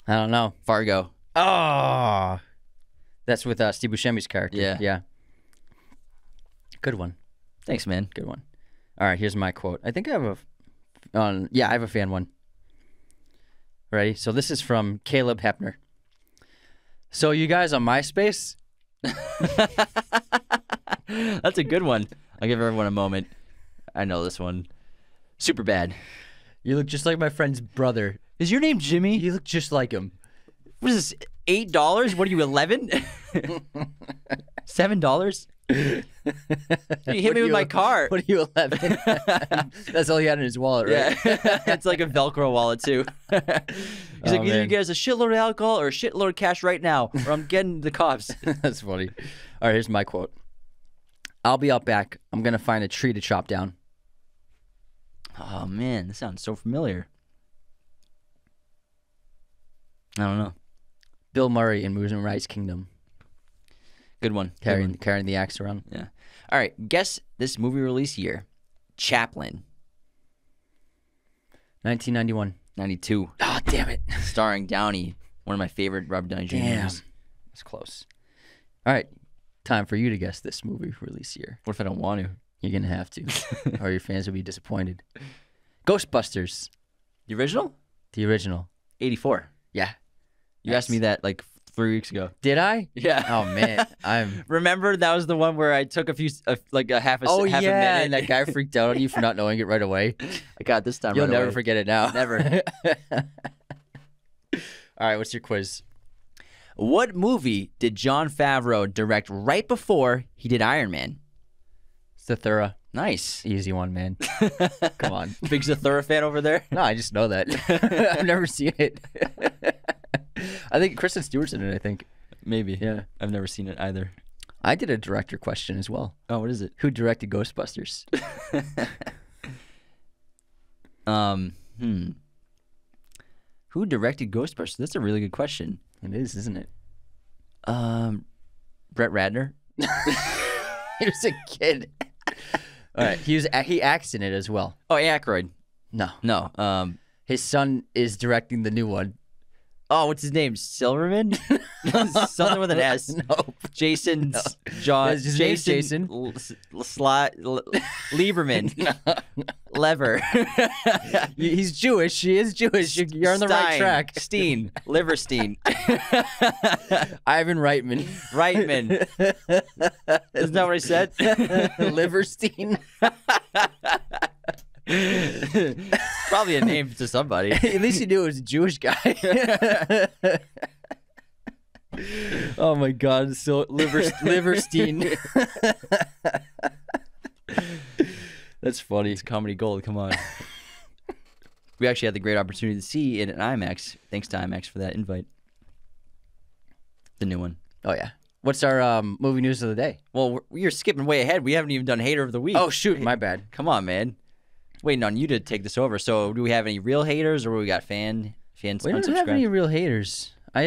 I don't know. Fargo. Oh. That's with Steve Buscemi's character. Yeah. Yeah. Good one. Thanks, man. Good one. All right, here's my quote. I think I have I have a fan one. Ready? So this is from Caleb Hepner. So you guys on MySpace? That's a good one. I'll give everyone a moment. I know this one. Super bad. You look just like my friend's brother. Is your name Jimmy? You look just like him. What is this, $8? What are you, 11? $7? You hit me with my car. What are you, 11? That's all he had in his wallet, right? Yeah. It's like a Velcro wallet, too. He's like, either you get us a shitload of alcohol or a shitload of cash right now, or I'm getting the cops. That's funny. All right, here's my quote. I'll be out back. I'm going to find a tree to chop down. Oh, man, this sounds so familiar. I don't know. Bill Murray in Moonrise Kingdom. Good one. Carrying the axe around. Yeah. All right. Guess this movie release year. Chaplin. 1991. 92. Oh, damn it. Starring Downey. One of my favorite Robert Downey Jr. movies. That's close. All right. Time for you to guess this movie release year. What if I don't want to? You're going to have to. Or your fans will be disappointed. Ghostbusters. The original? The original. 84. Yeah. You asked me that like 3 weeks ago. Did I? Yeah. Oh man, Remember that was the one where I took half a minute. And that guy freaked out on you for not knowing it right away. I got it this time. You'll never forget it now. Never. All right, what's your quiz? What movie did Jon Favreau direct right before he did Iron Man? Zathura. Nice. Easy one, man. Come on. Big Zathura fan over there? No, I just know that. I've never seen it. I think Kristen Stewart's in it, I think. Maybe. Yeah. I've never seen it either. I did a director question as well. Oh, what is it? Who directed Ghostbusters? Who directed Ghostbusters? That's a really good question. It is, isn't it? Brett Ratner. He was a kid. All right. He acts in it as well. Oh, Aykroyd. No. His son is directing the new one. Oh, what's his name? Silverman? Something with an S. Nope. Jason. No. John. His name's Jason. Lieberman. No. Lever. He's Jewish. He is Jewish. You're on the right track. Steen. Liverstein. Ivan Reitman. Reitman. Isn't that what I said? Liverstein. Probably a name to somebody. At least you knew it was a Jewish guy. Oh my God, so Liverstein. That's funny. It's comedy gold. Come on. We actually had the great opportunity to see it at IMAX. Thanks to IMAX for that invite. The new one. Oh yeah. What's our movie news of the day? Well, you're skipping way ahead. We haven't even done Hater of the Week. Oh shoot, my bad. Come on, man. Waiting on you to take this over. So, do we have any real haters, or we got fans We don't have any real haters. I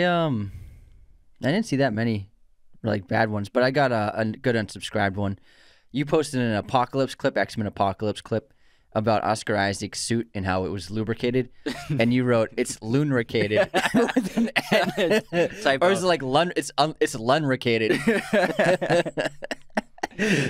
didn't see that many like bad ones, but I got a good unsubscribed one. You posted an Apocalypse clip, X-Men Apocalypse clip, about Oscar Isaac's suit and how it was lubricated, and you wrote it's lunricated with an N. Typo. Or is it like it's lunricated?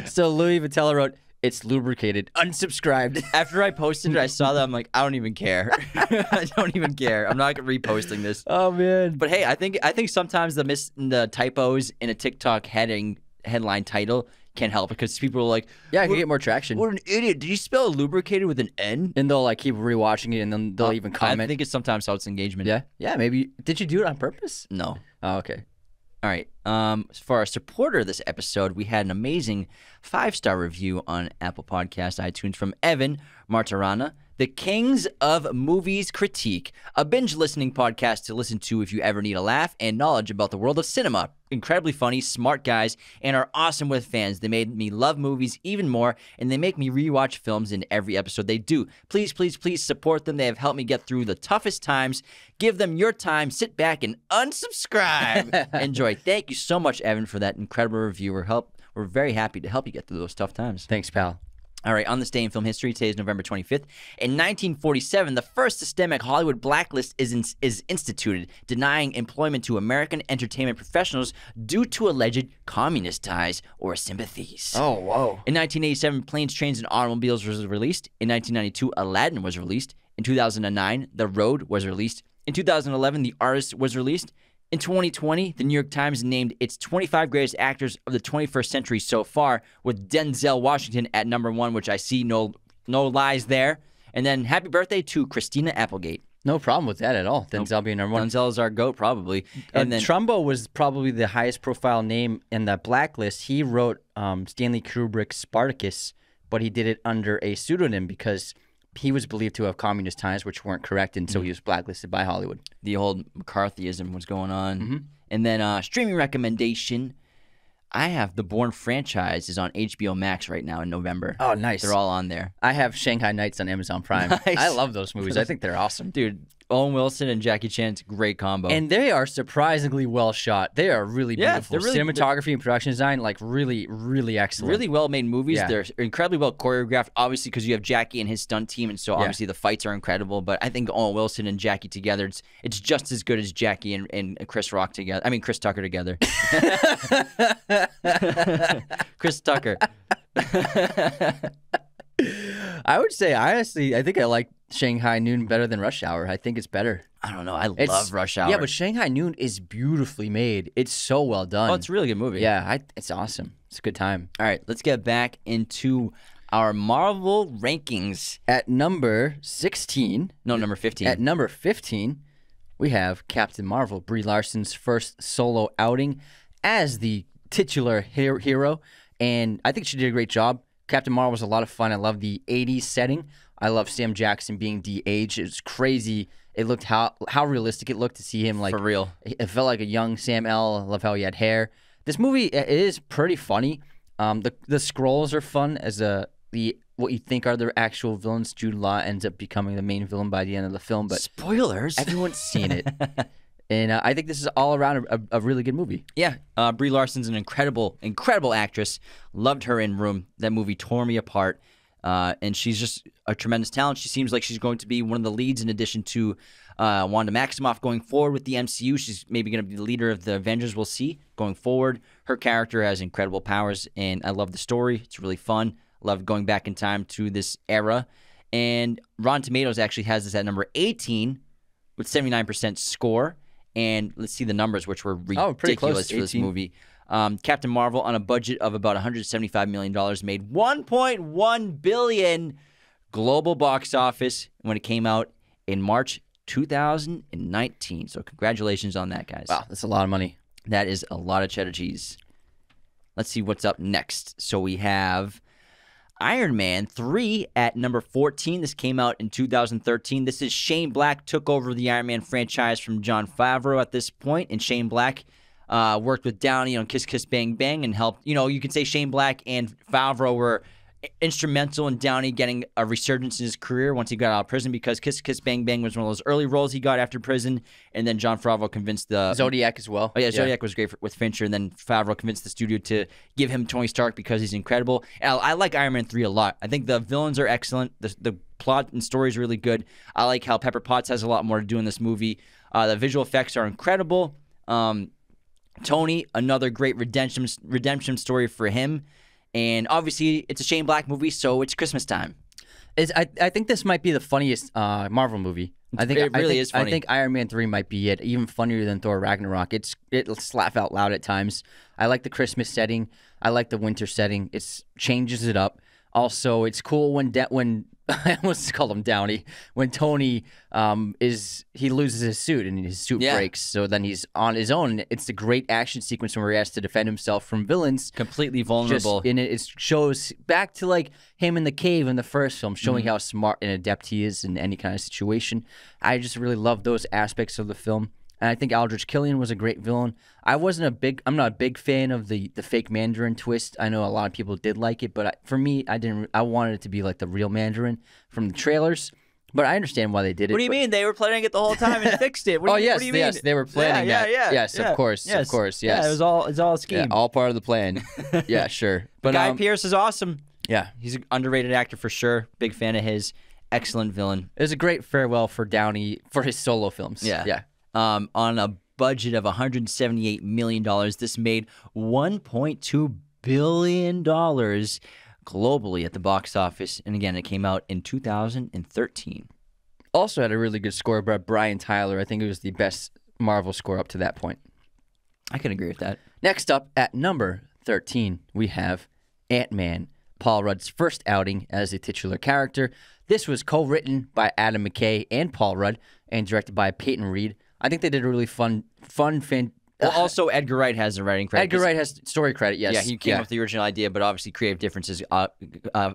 So Louis Vitella wrote it's lubricated. Unsubscribed. After I posted it, I saw that. I'm like, I don't even care. I don't even care. I'm not reposting this. Oh man. But hey, I think sometimes the typos in a TikTok headline title can help because people are like, yeah, I can get more traction. What an idiot! Did you spell lubricated with an N? And they'll like keep rewatching it, and then they'll even comment. I think it's sometimes helps engagement. Yeah. Maybe. Did you do it on purpose? No. Oh, okay. All right. For our supporter of this episode, we had an amazing 5-star review on Apple Podcast, iTunes from Evan Martirana, the Kings of Movies Critique, a binge listening podcast to listen to if you ever need a laugh and knowledge about the world of cinema. Incredibly funny, smart guys, and are awesome with fans. They made me love movies even more, and they make me rewatch films in every episode they do. Please, please, please support them. They have helped me get through the toughest times. Give them your time. Sit back and unsubscribe. Enjoy. Thank you so much, Evan, for that incredible review. We're very happy to help you get through those tough times. Thanks, pal. All right, on this day in film history, today is November 25th. In 1947, the first systemic Hollywood blacklist is instituted, denying employment to American entertainment professionals due to alleged communist ties or sympathies. Oh, whoa. In 1987, Planes, Trains, and Automobiles was released. In 1992, Aladdin was released. In 2009, The Road was released. In 2011, The Artist was released. In 2020, the New York Times named its 25 greatest actors of the 21st century so far, with Denzel Washington at number 1, which I see no lies there. And then happy birthday to Christina Applegate. No problem with that at all. Denzel being number 1. Denzel is our GOAT, probably. And then Trumbo was probably the highest profile name in the blacklist. He wrote Stanley Kubrick's Spartacus, but he did it under a pseudonym because he was believed to have communist ties, which weren't correct, and so he was blacklisted by Hollywood. The old McCarthyism was going on. And then streaming recommendation, I have the Bourne franchise is on HBO Max right now in November. Oh, nice. They're all on there. I have Shanghai Nights on Amazon Prime. Nice. I love those movies. I think they're awesome. Dude, Owen Wilson and Jackie Chan's a great combo. And they are surprisingly well shot. They are really beautiful. They're really, cinematography and production design, like really, really excellent. Really well-made movies. Yeah. They're incredibly well choreographed, obviously, because you have Jackie and his stunt team, and so obviously the fights are incredible. But I think Owen Wilson and Jackie together, it's just as good as Jackie and Chris Rock together. I mean, Chris Tucker together. Chris Tucker. I would say, honestly, I think I like Shanghai Noon better than Rush Hour. I think it's better. I don't know. I love Rush Hour. Yeah, but Shanghai Noon is beautifully made. It's so well done. Oh, it's a really good movie. Yeah, it's awesome. It's a good time. All right, let's get back into our Marvel rankings. At number 16. No, number 15. At number 15, we have Captain Marvel, Brie Larson's first solo outing as the titular hero. And I think she did a great job. Captain Marvel was a lot of fun. I love the 80s setting. I love Sam Jackson being de-aged. It was crazy. It looked how realistic it looked to see him. Like, for real. It felt like a young Sam L. I love how he had hair. This movie it is pretty funny. The Skrulls are fun as what you think are the actual villains. Jude Law ends up becoming the main villain by the end of the film. But spoilers. Everyone's seen it. And I think this is all around a really good movie. Yeah, Brie Larson's an incredible actress. Loved her in Room. That movie tore me apart. And she's just a tremendous talent. She seems like she's going to be one of the leads in addition to Wanda Maximoff going forward with the MCU. She's maybe going to be the leader of the Avengers. We'll see going forward. Her character has incredible powers, and I love the story. It's really fun. Love going back in time to this era. And Rotten Tomatoes actually has this at number 18 with 79% score. And let's see the numbers, which were ridiculous for this movie. Captain Marvel, on a budget of about $175 million, made $1.1 billion global box office when it came out in March 2019. So congratulations on that, guys. Wow, that's a lot of money. That is a lot of cheddar cheese. Let's see what's up next. So we have Iron Man 3 at number 14. This came out in 2013. This is Shane Black took over the Iron Man franchise from Jon Favreau at this point, and Shane Black worked with Downey on Kiss Kiss Bang Bang and helped, you could say Shane Black and Favreau were instrumental in Downey getting a resurgence in his career once he got out of prison, because Kiss Kiss Bang Bang was one of those early roles he got after prison, and then Jon Favreau convinced the Zodiac as well. Oh yeah, Zodiac was great with Fincher, and then Favreau convinced the studio to give him Tony Stark because he's incredible. And I like Iron Man 3 a lot. I think the villains are excellent. The plot and story is really good. I like how Pepper Potts has a lot more to do in this movie. The visual effects are incredible. Tony, another great redemption story for him. And obviously, it's a Shane Black movie, so it's Christmas time. I think this might be the funniest Marvel movie. I think It really is funny. I think Iron Man 3 might be it, even funnier than Thor Ragnarok. It'll laugh out loud at times. I like the Christmas setting. I like the winter setting. It changes it up. Also, it's cool when I almost called him Downey. When Tony he loses his suit and his suit breaks, so then he's on his own. It's a great action sequence where he has to defend himself from villains. Completely vulnerable. And it shows back to like him in the cave in the first film, showing how smart and adept he is in any kind of situation. I just really love those aspects of the film. And I think Aldrich Killian was a great villain. I'm not a big fan of the fake Mandarin twist. I know a lot of people did like it, but for me, I wanted it to be like the real Mandarin from the trailers. But I understand why they did it. What do you mean? They were planning it the whole time and fixed it. What do you mean? Yes, they were planning that. Yeah. Yes, of course, yes. Yeah, it's all a scheme. Yeah, all part of the plan. Yeah, sure. But Guy Pearce is awesome. Yeah. He's an underrated actor for sure. Big fan of his. Excellent villain. It was a great farewell for Downey for his solo films. Yeah. On a budget of $178 million, this made $1.2 billion globally at the box office. And again, it came out in 2013. Also had a really good score by Brian Tyler. I think it was the best Marvel score up to that point. I can agree with that. Next up, at number 13, we have AntMan, Paul Rudd's first outing as a titular character. This was co-written by Adam McKay and Paul Rudd and directed by Peyton Reed. I think they did a really fun. Well, also Edgar Wright has a writing credit. Edgar Wright has story credit, yes. Yeah, he came up with the original idea, but obviously creative differences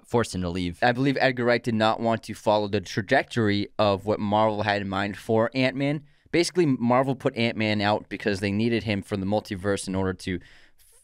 forced him to leave. I believe Edgar Wright did not want to follow the trajectory of what Marvel had in mind for Ant-Man. Basically, Marvel put Ant-Man out because they needed him for the multiverse in order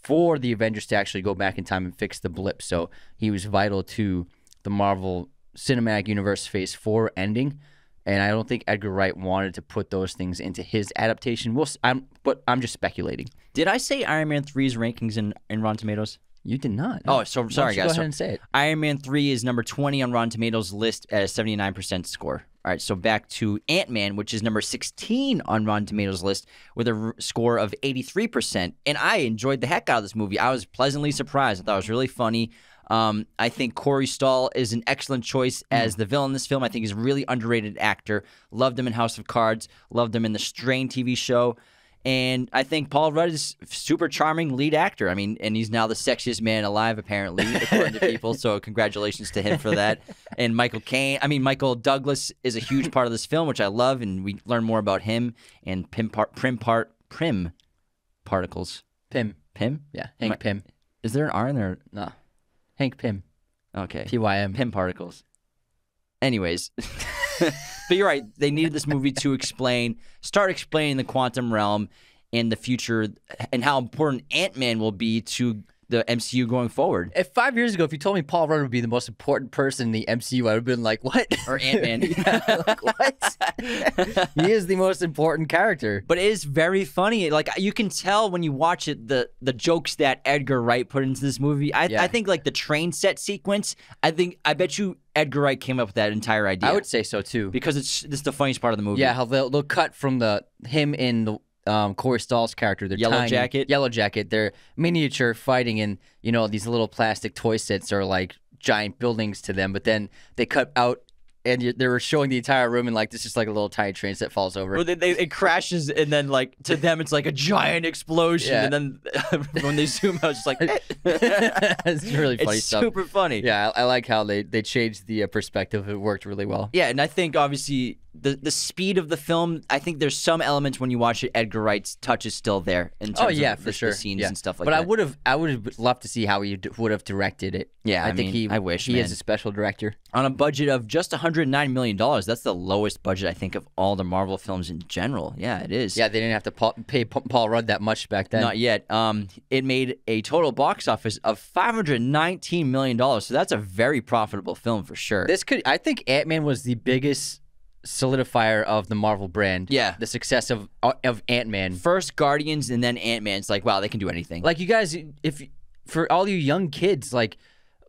for the Avengers to actually go back in time and fix the blip. So he was vital to the Marvel Cinematic Universe Phase 4 ending. And I don't think Edgar Wright wanted to put those things into his adaptation. But I'm just speculating. Did I say Iron Man 3's rankings in Rotten Tomatoes? You did not. Oh, so sorry, guys. Go ahead and say it. Iron Man 3 is number 20 on Rotten Tomatoes list at a 79% score. All right, so back to Ant-Man, which is number 16 on Rotten Tomatoes list with a score of 83%. And I enjoyed the heck out of this movie. I was pleasantly surprised. I thought it was really funny. I think Corey Stoll is an excellent choice as the villain in this film. I think he's a really underrated actor. Loved him in House of Cards. Loved him in the Strain TV show. And I think Paul Rudd is super charming lead actor. I mean, and he's now the sexiest man alive, apparently, according to people. So congratulations to him for that. And Michael Douglas is a huge part of this film, which I love. And we learn more about him and Pym particles. Pym? Yeah, Hank Pym. Is there an R in there? No. Hank Pym. Okay. P-Y-M. Pym particles. Anyways. But you're right. They needed this movie to start explaining the quantum realm and the future and how important Ant-Man will be to the MCU going forward. If 5 years ago, if you told me Paul Rudd would be the most important person in the MCU, I would have been like, what? Or Ant-Man. Yeah, like, what? He is the most important character. But it is very funny. Like, you can tell when you watch it, the jokes that Edgar Wright put into this movie. I think, like, the train set sequence, I bet you Edgar Wright came up with that entire idea. I would say so, too. Because this is the funniest part of the movie. Yeah, how they'll cut from him in the Corey Stoll's character, their Yellow Jacket. They're miniature fighting, and these little plastic toy sets are like giant buildings to them. But then they cut out, and they were showing the entire room, and like this is like a little tiny train set falls over. Well, it crashes, and then like to them it's like a giant explosion, and then when they zoom out, it's just like it's really funny stuff. Super funny. Yeah, I like how they changed the perspective. It worked really well. Yeah, and I think obviously the speed of the film, I think there's some elements when you watch it, Edgar Wright's touch is still there in terms of the scenes and stuff like that. But I would have loved to see how he would have directed it. Yeah, I think I wish he is a special director. On a budget of just $109 million, that's the lowest budget, I think, of all the Marvel films in general. Yeah, it is. Yeah, they didn't have to pay Paul Rudd that much back then. Not yet. It made a total box office of $519 million, so that's a very profitable film for sure. I think Ant-Man was the biggest solidifier of the Marvel brand. Yeah. The success of Ant-Man. First Guardians and then Ant-Man. It's like, wow, they can do anything. Like, you guys, for all you young kids, like,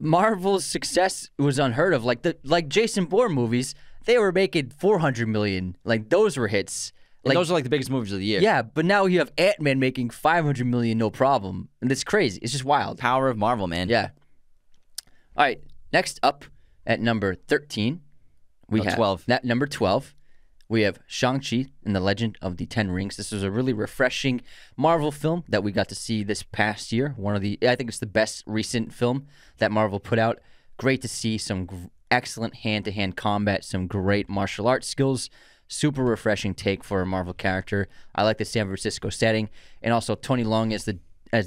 Marvel's success was unheard of. Like Jason Bourne movies, they were making $400 million. Like, those were hits. Like, those are like the biggest movies of the year. Yeah, but now you have Ant-Man making $500 million, no problem. And it's crazy. It's just wild. Power of Marvel, man. Yeah. All right, next up at number 13, we have 12. Number 12, we have ShangChi and the Legend of the Ten Rings. This was a really refreshing Marvel film that we got to see this past year. I think it's the best recent film that Marvel put out. Great to see some excellent hand-to-hand combat, some great martial arts skills. Super refreshing take for a Marvel character. I like the San Francisco setting, and also Tony Leung as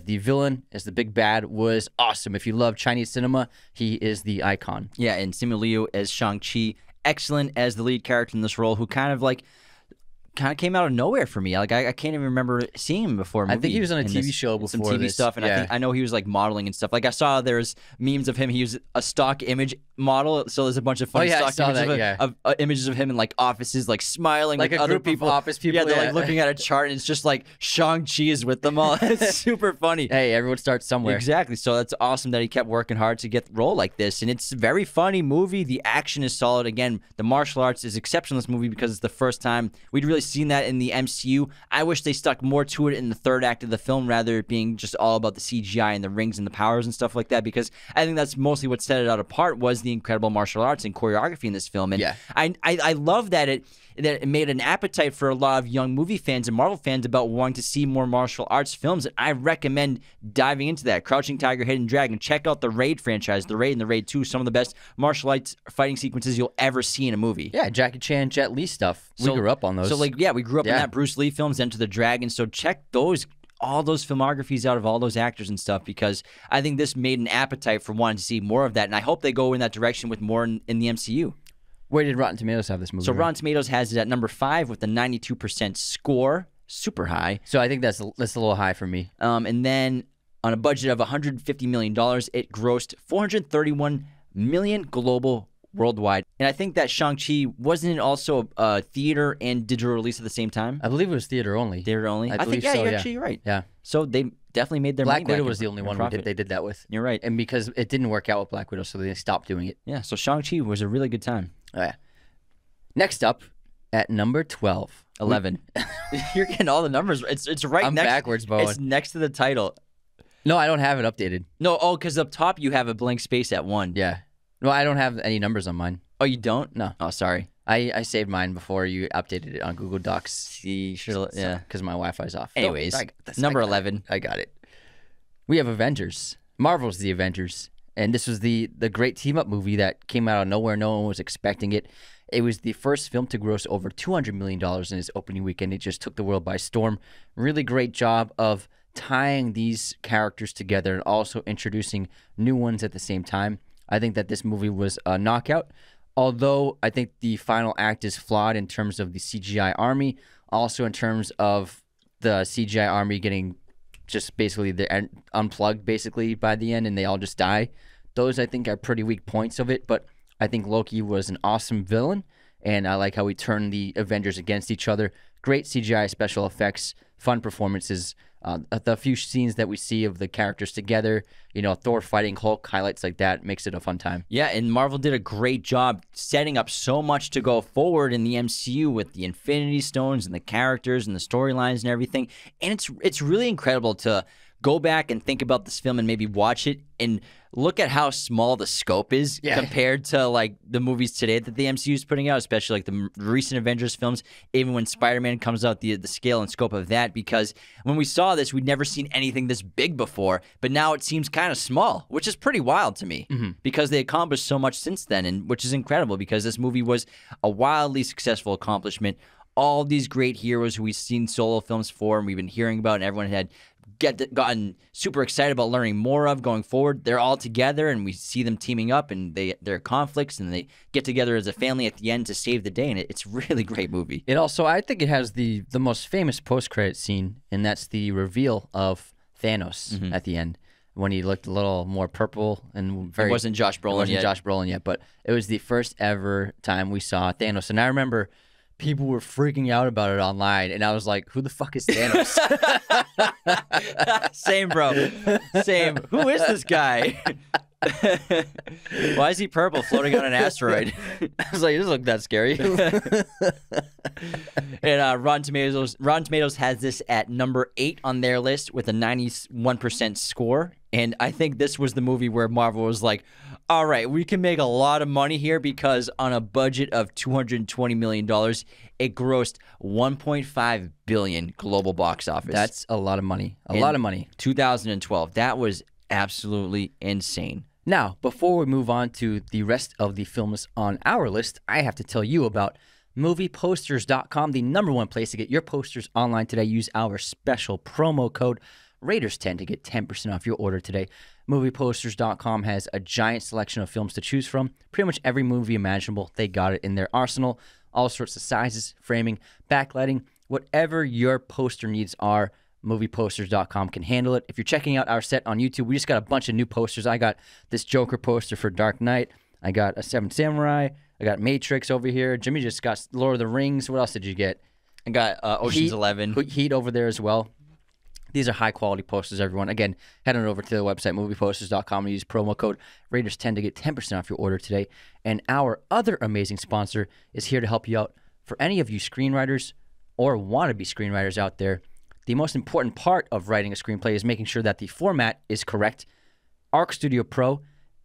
the villain, as the big bad, was awesome. If you love Chinese cinema, he is the icon. Yeah, and Simu Liu as Shang-Chi, excellent as the lead character in this role, who kind of came out of nowhere for me. Like, I can't even remember seeing him before. I think he was on a TV show before some TV stuff, and I know he was like modeling and stuff. Like, I saw there's memes of him. He used a stock image model, so there's a bunch of funny stock images of images of him in like offices, like smiling like with a other group people. Of office people. Yeah, they're like looking at a chart, and it's just like Shang-Chi is with them all. It's super funny. Hey, everyone starts somewhere. Exactly. So that's awesome that he kept working hard to get the role like this, and it's a very funny movie. The action is solid. Again, the martial arts is exceptional in this movie because it's the first time we'd really seen that in the MCU. I wish they stuck more to it in the third act of the film rather than it being just all about the CGI and the rings and the powers and stuff like that, because I think that's mostly what set it out apart was the incredible martial arts and choreography in this film. And yeah. I love that it made an appetite for a lot of young movie fans and Marvel fans about wanting to see more martial arts films. And I recommend diving into that. Crouching Tiger, Hidden Dragon. Check out the Raid franchise, the Raid and the Raid 2. Some of the best martial arts fighting sequences you'll ever see in a movie. Yeah, Jackie Chan, Jet Li stuff. We grew up on those. So, we grew up in that Bruce Lee films, Enter the Dragon. So check all those filmographies out of all those actors and stuff, because I think this made an appetite for wanting to see more of that. And I hope they go in that direction with more in the MCU. Where did Rotten Tomatoes have this movie? So Rotten Tomatoes has it at number 5 with a 92% score, super high. So I think that's a little high for me. And then on a budget of $150 million, it grossed $431 million global worldwide. And I think that Shang-Chi, wasn't it also a theater and digital release at the same time? I believe it was theater only. Theater only? I think so, you're actually right. Yeah. So they definitely made their money Black Widow back was the only one they did that with. You're right. And because it didn't work out with Black Widow, so they stopped doing it. Yeah, so Shang-Chi was a really good time. Oh, yeah. Next up, at number 12. 11. You're getting all the numbers. It's right I'm next. backwards, Bowen. It's next to the title. No, I don't have it updated. No, because up top you have a blank space at 1. Yeah. No, I don't have any numbers on mine. Oh, you don't? No. Oh, sorry. I saved mine before you updated it on Google Docs. See, sure, yeah. Because my Wi-Fi's off. Anyways, number 11. I got it. We have Avengers. Marvel's The Avengers. And this was the great team-up movie that came out of nowhere. No one was expecting it. It was the first film to gross over $200 million in its opening weekend. It just took the world by storm. Really great job of tying these characters together and also introducing new ones at the same time. I think that this movie was a knockout. Although I think the final act is flawed in terms of the CGI army, also in terms of the CGI army getting just basically unplugged basically by the end and they all just die. Those I think are pretty weak points of it, but I think Loki was an awesome villain, and I like how he turned the Avengers against each other. Great CGI special effects, fun performances. The few scenes that we see of the characters together, Thor fighting Hulk, highlights like that, makes it a fun time. Yeah, and Marvel did a great job setting up so much to go forward in the MCU with the Infinity Stones and the characters and the storylines and everything. And it's really incredible to go back and think about this film and maybe watch it and look at how small the scope is compared to like the movies today that the MCU is putting out, especially like the recent Avengers films. Even when Spider-Man comes out, the scale and scope of that, because when we saw this, we'd never seen anything this big before, but now it seems kind of small, which is pretty wild to me because they accomplished so much since then, and which is incredible because this movie was a wildly successful accomplishment. All these great heroes who we've seen solo films for and we've been hearing about and everyone had gotten super excited about learning more of going forward. They're all together and we see them teaming up and their conflicts and they get together as a family at the end to save the day, and it's a really great movie. It also, I think it has the most famous post-credit scene, and that's the reveal of Thanos at the end when he looked a little more purple and very... It wasn't Josh Brolin yet, but it was the first ever time we saw Thanos, and I remember... people were freaking out about it online, and I was like, who the fuck is Thanos? Same, bro. Same. Who is this guy? Why is he purple floating on an asteroid? I was like, it doesn't look that scary. And Rotten Tomatoes has this at number 8 on their list with a 91% score. And I think this was the movie where Marvel was like, all right, we can make a lot of money here because on a budget of $220 million, it grossed $1.5 billion global box office. That's a lot of money. A lot of money. 2012. That was absolutely insane. Now, before we move on to the rest of the films on our list, I have to tell you about movieposters.com, the #1 place to get your posters online today. Use our special promo code Raiders10 to get 10% off your order today. Movieposters.com has a giant selection of films to choose from. Pretty much every movie imaginable, they got it in their arsenal. All sorts of sizes, framing, backlighting, whatever your poster needs are, movieposters.com can handle it. If you're checking out our set on YouTube, we just got a bunch of new posters. I got this Joker poster for Dark Knight. I got a Seven Samurai. I got Matrix over here. Jimmy just got Lord of the Rings. What else did you get? I got Ocean's 11. Heat over there as well. These are high-quality posters, everyone. Again, head on over to the website, movieposters.com, and use promo code Raiders10 to get 10% off your order today. And our other amazing sponsor is here to help you out. For any of you screenwriters or wannabe screenwriters out there, the most important part of writing a screenplay is making sure that the format is correct. ArcStudio Pro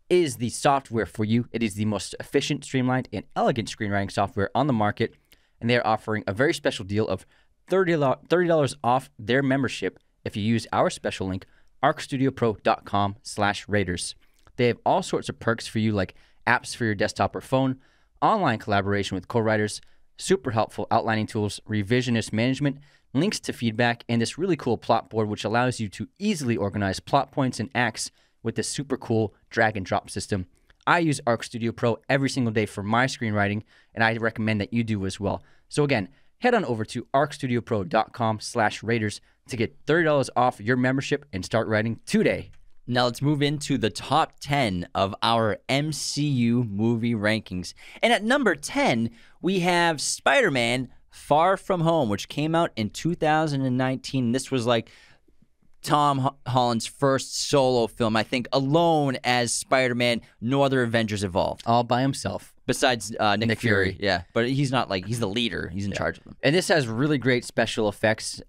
is the software for you. It is the most efficient, streamlined, and elegant screenwriting software on the market, and they are offering a very special deal of $30 off their membership if you use our special link, arcstudiopro.com/Raiders. They have all sorts of perks for you, like apps for your desktop or phone, online collaboration with co-writers, super helpful outlining tools, revisionist management, links to feedback, and this really cool plot board, which allows you to easily organize plot points and acts with this super cool drag and drop system. I use ArcStudio Pro every single day for my screenwriting, and I recommend that you do as well. So again, head on over to arcstudiopro.com/Raiders to get $30 off your membership and start writing today. Now let's move into the top 10 of our MCU movie rankings. And at number 10, we have Spider-Man Far From Home, which came out in 2019. This was like Tom Holland's first solo film, I think, alone as Spider-Man. No other Avengers involved. All by himself. Besides Nick Fury. Yeah, but he's not like, he's the leader. He's in charge of them. And this has really great special effects.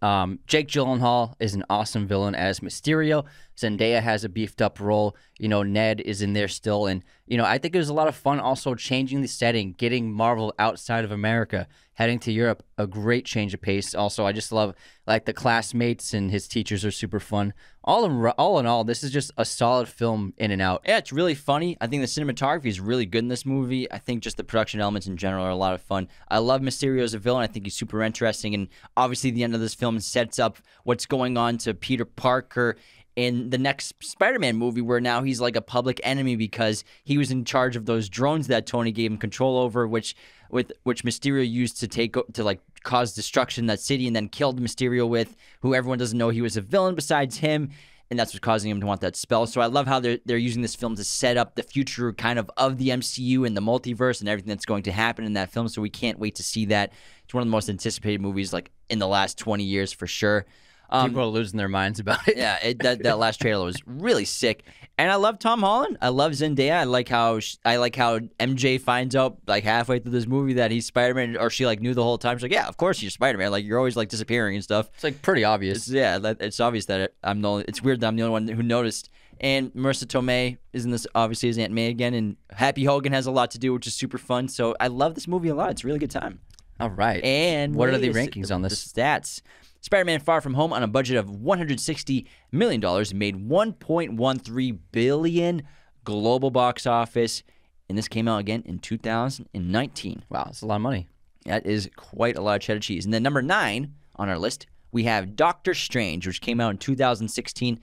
Jake Gyllenhaal is an awesome villain as Mysterio. Zendaya has a beefed up role. You know, Ned is in there still. And, you know, I think it was a lot of fun also changing the setting, getting Marvel outside of America, heading to Europe, a great change of pace. Also, I just love, like, the classmates and his teachers are super fun. All in all, this is just a solid film in and out. Yeah, it's really funny. I think the cinematography is really good in this movie. I think just the production elements in general are a lot of fun. I love Mysterio as a villain. I think he's super interesting. And obviously the end of this film sets up what's going on to Peter Parker in the next Spider-Man movie, where now he's like a public enemy because he was in charge of those drones that Tony gave him control over, which Mysterio used to like cause destruction in that city, and then killed Mysterio with, who everyone doesn't know he was a villain besides him, and that's what's causing him to want that spell. So I love how they're using this film to set up the future kind of the MCU and the multiverse and everything that's going to happen in that film. So we can't wait to see that. It's one of the most anticipated movies like in the last 20 years for sure. People are losing their minds about it. Yeah, that last trailer was really sick. And I love Tom Holland. I love Zendaya. I like how MJ finds out like halfway through this movie that he's Spider-Man, or she like knew the whole time. She's like, yeah, of course you're Spider-Man. Like you're always like disappearing and stuff. It's like pretty obvious. It's obvious that I'm the only. It's weird that I'm the only one who noticed. And Marissa Tomei is in this obviously as Aunt May again, and Happy Hogan has a lot to do, which is super fun. So I love this movie a lot. It's a really good time. All right. And what are the rankings on this? The stats. Spider-Man Far From Home on a budget of $160 million made $1.13 billion global box office, and this came out again in 2019. Wow, that's a lot of money. That is quite a lot of cheddar cheese. And then number 9 on our list, we have Doctor Strange, which came out in 2016.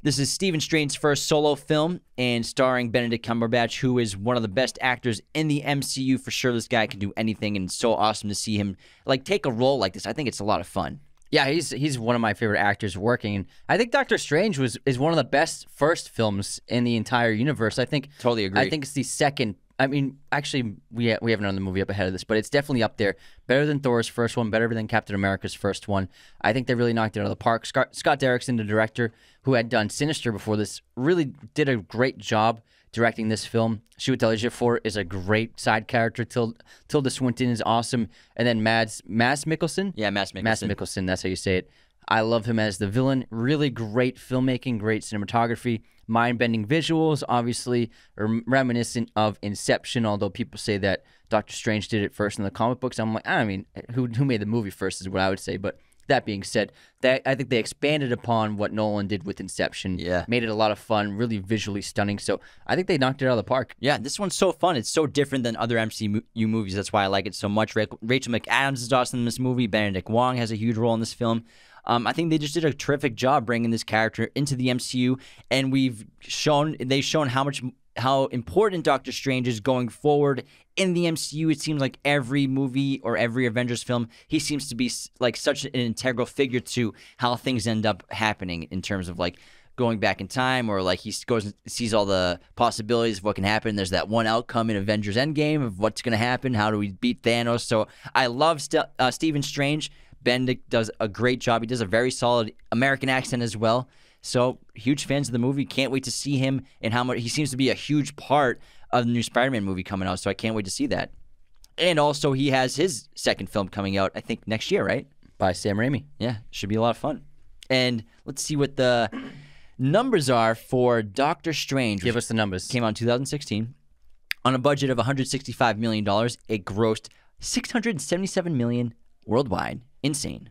This is Stephen Strange's first solo film and starring Benedict Cumberbatch, who is one of the best actors in the MCU for sure. This guy can do anything, and it's so awesome to see him like take a role like this. I think it's a lot of fun. Yeah, he's one of my favorite actors working. And I think Doctor Strange is one of the best first films in the entire universe. I think totally agree. I think it's the second. I mean, actually, we have another movie up ahead of this, but it's definitely up there. Better than Thor's first one, better than Captain America's first one. I think they really knocked it out of the park. Scott Derrickson, the director, who had done Sinister before this, really did a great job directing this film. Chiwetel Ejiofor is a great side character. Tilda Swinton is awesome. And then Mads Mikkelsen. Yeah, Mads Mikkelsen. Mads Mikkelsen, that's how you say it. I love him as the villain. Really great filmmaking, great cinematography, mind-bending visuals, obviously reminiscent of Inception, although people say that Doctor Strange did it first in the comic books. I'm like, I mean, who made the movie first is what I would say. But that being said, I think they expanded upon what Nolan did with Inception. Yeah. Made it a lot of fun, really visually stunning. So I think they knocked it out of the park. Yeah, this one's so fun. It's so different than other MCU movies. That's why I like it so much. Rachel McAdams is awesome in this movie. Benedict Wong has a huge role in this film. I think they just did a terrific job bringing this character into the MCU, and they've shown how important Doctor Strange is going forward in the MCU. It seems like every movie or every Avengers film, he seems to be like such an integral figure to how things end up happening in terms of like going back in time, or like he goes and sees all the possibilities of what can happen. There's that one outcome in Avengers Endgame of what's going to happen. How do we beat Thanos? So I love Stephen Strange. Benedict does a great job. He does a very solid American accent as well. So huge fans of the movie. Can't wait to see him and how much he seems to be a huge part of the new Spider-Man movie coming out. So I can't wait to see that. And also he has his second film coming out, I think next year, right? By Sam Raimi. Yeah, should be a lot of fun. And let's see what the numbers are for Doctor Strange. Give us the numbers. Came out in 2016. On a budget of $165 million, it grossed $677 million worldwide. Insane.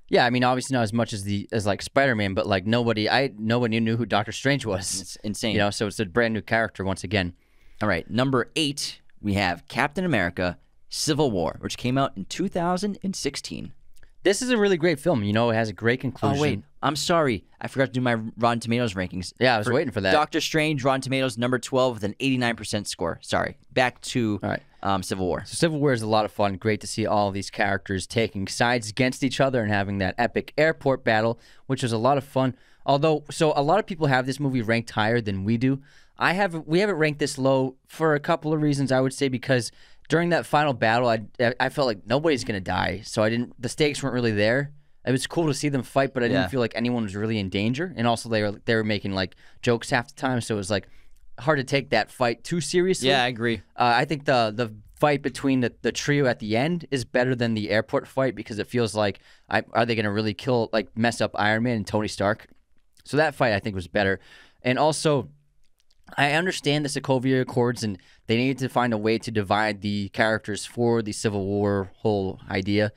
Yeah, I mean, obviously not as much as like Spider-Man, but like nobody knew who Doctor Strange was. It's insane. You know, so it's a brand new character once again. All right, number 8, we have Captain America: Civil War, which came out in 2016. This is a really great film. You know, it has a great conclusion. Oh, wait. I'm sorry. I forgot to do my Rotten Tomatoes rankings. Yeah, I was waiting for that. Doctor Strange, Rotten Tomatoes, number 12 with an 89% score. Sorry. Back to Civil War. So Civil War is a lot of fun. Great to see all of these characters taking sides against each other and having that epic airport battle, which was a lot of fun. Although, so a lot of people have this movie ranked higher than we do. We have it ranked this low for a couple of reasons, I would say, because during that final battle, I felt like nobody's gonna die, so the stakes weren't really there. It was cool to see them fight, but I didn't feel like anyone was really in danger. And also, they were making like jokes half the time, so it was like hard to take that fight too seriously. Yeah, I agree. I think the fight between the trio at the end is better than the airport fight because it feels like are they gonna really mess up Iron Man and Tony Stark? So that fight I think was better, and also. I understand the Sokovia Accords, and they needed to find a way to divide the characters for the Civil War whole idea.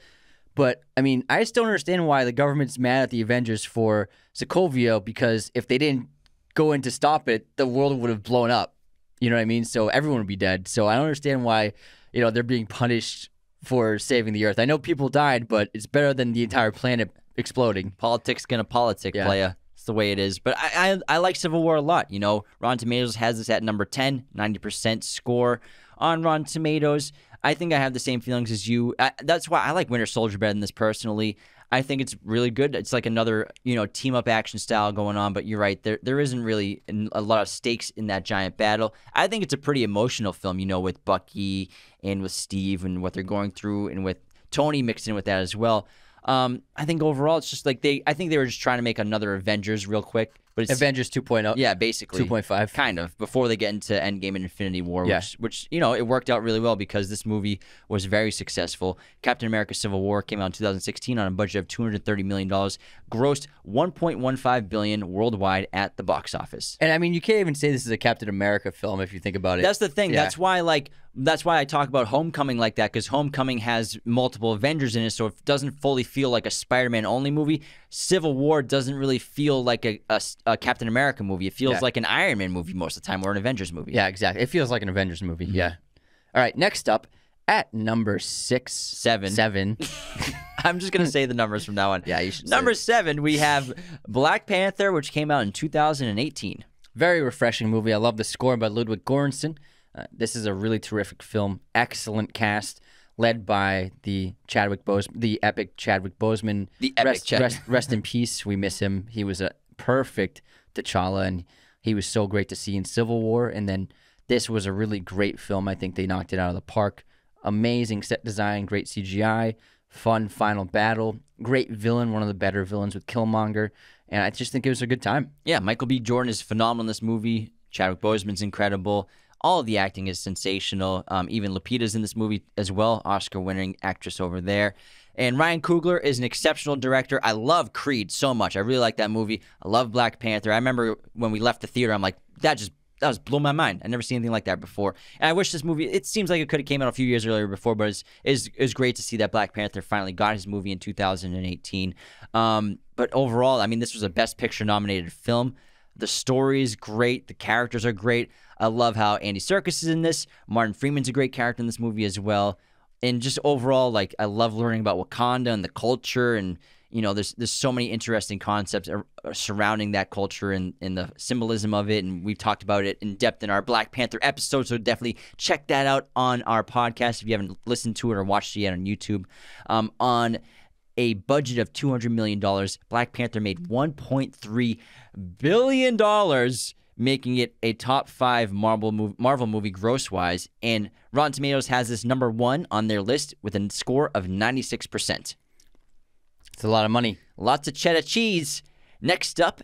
But, I mean, I just don't understand why the government's mad at the Avengers for Sokovia, because if they didn't go in to stop it, the world would have blown up. You know what I mean? So everyone would be dead. So I don't understand why, they're being punished for saving the Earth. I know people died, but it's better than the entire planet exploding. Politics gonna politic, playa. It's the way it is. But I like Civil War a lot. Rotten Tomatoes has this at number 10, 90% score on Rotten Tomatoes. I think I have the same feelings as you. That's why I like Winter Soldier better than this personally. I think it's really good. It's like another, team-up action style going on. But you're right. There isn't really a lot of stakes in that giant battle. I think it's a pretty emotional film, with Bucky and with Steve and what they're going through, and with Tony mixed in with that as well. I think overall it's just like I think they were just trying to make another Avengers real quick, But it's, Avengers 2.0. yeah, basically 2.5. kind of before they get into Endgame and Infinity War, which it worked out really well because this movie was very successful. Captain America: Civil War came out in 2016 on a budget of $230 million, grossed $1.15 billion worldwide at the box office. And I mean, you can't even say this is a Captain America film if you think about it. That's the thing. Yeah. That's why I talk about Homecoming like that, because Homecoming has multiple Avengers in it, so it doesn't fully feel like a Spider-Man only movie. Civil War doesn't really feel like a Captain America movie. It feels like an Iron Man movie most of the time, or an Avengers movie. Yeah, exactly. It feels like an Avengers movie. Yeah. All right, next up at number 7. I'm just going to say the numbers from now on. Yeah, you should. Number 7, we have Black Panther, which came out in 2018. Very refreshing movie. I love the score by Ludwig Göransson. This is a really terrific film. Excellent cast, led by the epic Chadwick Boseman. The epic rest in peace. We miss him. He was a perfect T'Challa, and he was so great to see in Civil War. And then this was a really great film. I think they knocked it out of the park. Amazing set design, great CGI, fun final battle, great villain, one of the better villains with Killmonger. And I just think it was a good time. Yeah, Michael B. Jordan is phenomenal in this movie. Chadwick Boseman's incredible. All of the acting is sensational. Even Lupita's in this movie as well, Oscar-winning actress over there. And Ryan Coogler is an exceptional director. I love Creed so much. I really like that movie. I love Black Panther. I remember when we left the theater, I'm like, that blew my mind. I'd never seen anything like that before. And I wish this movie, it seems like it could have came out a few years earlier before, but it's great to see that Black Panther finally got his movie in 2018. But overall, I mean, this was a Best Picture nominated film. The story is great. The characters are great. I love how Andy Serkis is in this. Martin Freeman's a great character in this movie as well. And just overall, like, I love learning about Wakanda and the culture, and there's so many interesting concepts surrounding that culture and the symbolism of it, and we've talked about it in depth in our Black Panther episode, so definitely check that out on our podcast if you haven't listened to it or watched it yet on YouTube. On a budget of $200 million, Black Panther made $1.3 billion, making it a top 5 Marvel movie gross-wise, and Rotten Tomatoes has this number 1 on their list with a score of 96%. It's a lot of money. Lots of cheddar cheese. Next up,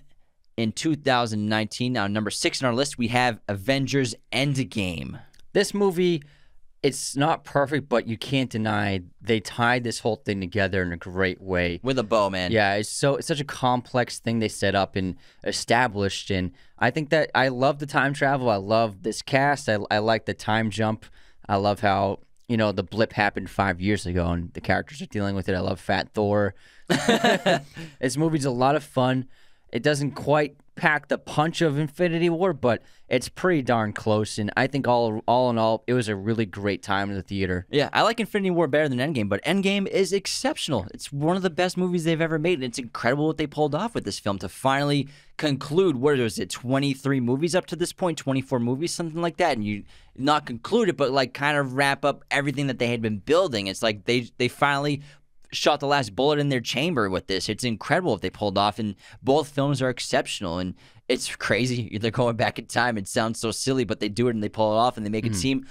in 2019, now number 6 on our list, we have Avengers Endgame. This movie, it's not perfect, but you can't deny they tied this whole thing together in a great way. With a bow, man. Yeah, it's such a complex thing they set up and established, and I think that I love the time travel. I love this cast. I like the time jump. I love how, the blip happened 5 years ago, and the characters are dealing with it. I love Fat Thor. This movie's a lot of fun. It doesn't quite pack the punch of Infinity War, but it's pretty darn close. And I think all in all, it was a really great time in the theater. Yeah, I like Infinity War better than Endgame, but Endgame is exceptional. It's one of the best movies they've ever made, and it's incredible what they pulled off with this film to finally conclude, what was it, 23 movies up to this point, 24 movies, something like that, and you not conclude it, but like kind of wrap up everything that they had been building. It's like they finally shot the last bullet in their chamber with this. It's incredible what they pulled off, and both films are exceptional, and it's crazy. They're going back in time. It sounds so silly, but they do it and they pull it off, and they make it seem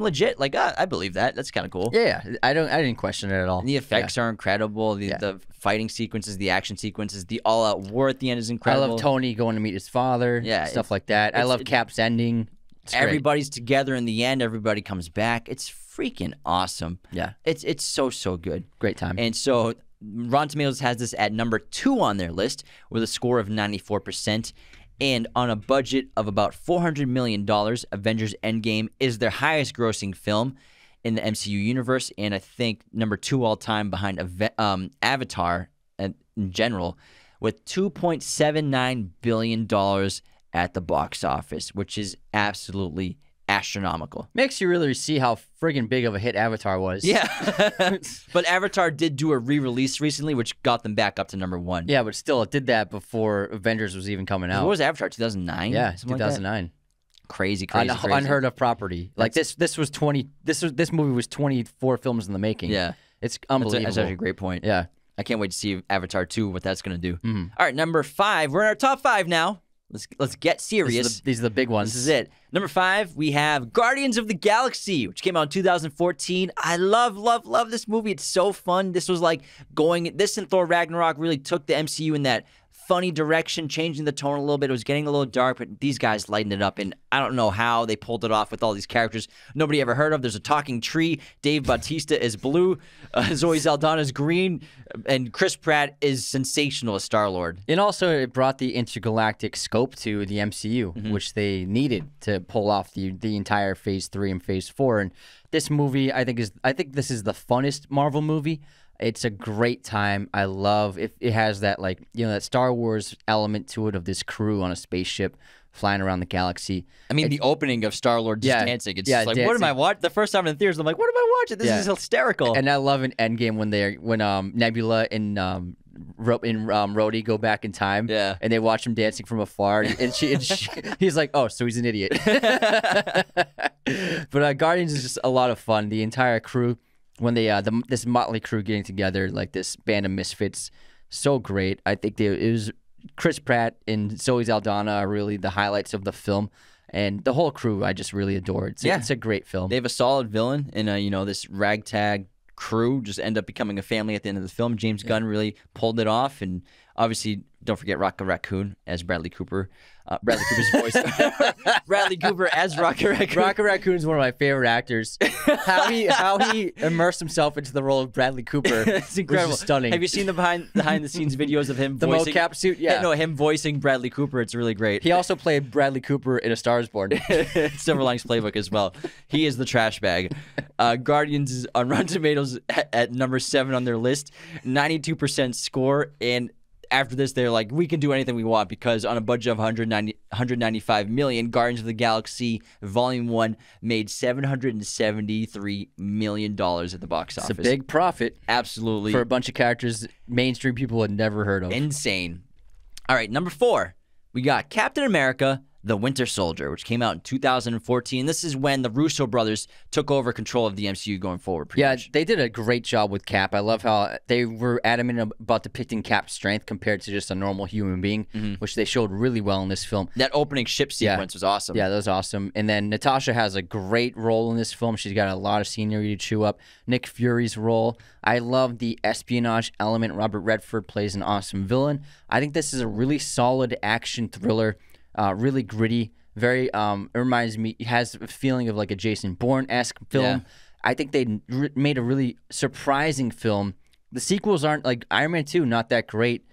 legit. Like, I believe that. That's kind of cool. Yeah, I didn't question it at all. And the effects are incredible. The fighting sequences, the action sequences, the all-out war at the end is incredible. I love Tony going to meet his father. Yeah, stuff like that. I love Cap's ending. Everybody's together in the end. Everybody comes back. It's freaking awesome. Yeah. It's so good. Great time. And so Rotten Tomatoes has this at number 2 on their list with a score of 94%. And on a budget of about $400 million, Avengers Endgame is their highest grossing film in the MCU universe, and I think number 2 all time behind Avatar in general, with $2.79 billion at the box office, which is absolutely astronomical. Makes you really see how friggin' big of a hit Avatar was. Yeah. But Avatar did do a re-release recently, which got them back up to number 1. Yeah, but still, it did that before Avengers was even coming out. What was Avatar, 2009? Yeah, 2009. Like crazy. Unheard of property. Like this movie was 24 films in the making. Yeah. It's unbelievable. That's actually a great point. Yeah. I can't wait to see Avatar 2, what that's going to do. All right, number 5. We're in our top 5 now. Let's get serious. These are the big ones. This is it. Number 5, we have Guardians of the Galaxy, which came out in 2014. I love this movie. It's so fun. This was like this and Thor Ragnarok really took the MCU in that funny direction, changing the tone a little bit. It was getting a little dark, but these guys lightened it up, and I don't know how they pulled it off with all these characters nobody ever heard of. There's a talking tree. Dave Bautista is blue. Zoe Saldana is green, and Chris Pratt is sensational as Star-Lord. And also, it brought the intergalactic scope to the MCU, which they needed to pull off the entire Phase 3 and Phase 4. And this movie, I think this is the funnest Marvel movie. It's a great time. I love it. It has that, like, that Star Wars element to it of this crew on a spaceship flying around the galaxy. I mean, the opening of Star-Lord just dancing. It's just like, dancing. What am I watching? The first time in the theaters, I'm like, what am I watching? This is hysterical. And I love in Endgame when Nebula and Rhodey go back in time. Yeah. And they watch him dancing from afar, and he's like, oh, so he's an idiot. But Guardians is just a lot of fun. The entire crew, when they this motley crew getting together, like this band of misfits, so great. I think it was Chris Pratt and Zoe Saldana are really the highlights of the film, and the whole crew I just really adored. It's a great film. They have a solid villain, and this ragtag crew just end up becoming a family at the end of the film. James Gunn really pulled it off, and obviously don't forget Rocket Raccoon as Bradley Cooper. Bradley Cooper's voice. Bradley Cooper as Rocket Raccoon. Rocket Raccoon is one of my favorite actors. How he immersed himself into the role of Bradley Cooper. It's incredible. Was stunning. Have you seen the behind the scenes videos of him the voicing mocap suit? Yeah. No, him voicing Bradley Cooper. It's really great. He also played Bradley Cooper in A Star Is Born. Silver Linings Playbook as well. He is the trash bag. Guardians is on Rotten Tomatoes at number 7 on their list, 92% score, and after this, they're like, we can do anything we want, because on a budget of $195 million, Guardians of the Galaxy Volume 1 made $773 million at the box office. It's a big profit. Absolutely. For a bunch of characters mainstream people had never heard of. Insane. All right, number 4, we got Captain America, The Winter Soldier, which came out in 2014. This is when the Russo brothers took over control of the MCU going forward. Much. They did a great job with Cap. I love how they were adamant about depicting Cap's strength compared to just a normal human being, which they showed really well in this film. That opening ship sequence was awesome. Yeah, that was awesome. And then Natasha has a great role in this film. She's got a lot of scenery to chew up. Nick Fury's role. I love the espionage element. Robert Redford plays an awesome villain. I think this is a really solid action thriller. Really gritty, very, it reminds me, it has a feeling of like a Jason Bourne-esque film. Yeah. I think they made a really surprising film. The sequels aren't, like Iron Man 2, not that great.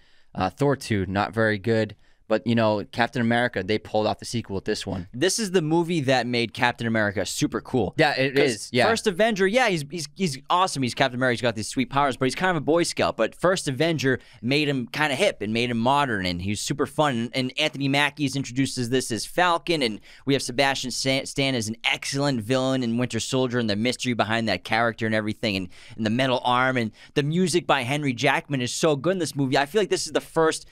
Thor 2, not very good. But, Captain America, they pulled off the sequel with this one. This is the movie that made Captain America super cool. Yeah, it is. Yeah. First Avenger, he's awesome. He's Captain America. He's got these sweet powers, but he's kind of a Boy Scout. But First Avenger made him kind of hip and made him modern, and he's super fun. And Anthony Mackie introduces this as Falcon, and we have Sebastian Stan as an excellent villain in Winter Soldier, and the mystery behind that character and everything, and the metal arm, and the music by Henry Jackman is so good in this movie. I feel like this is the first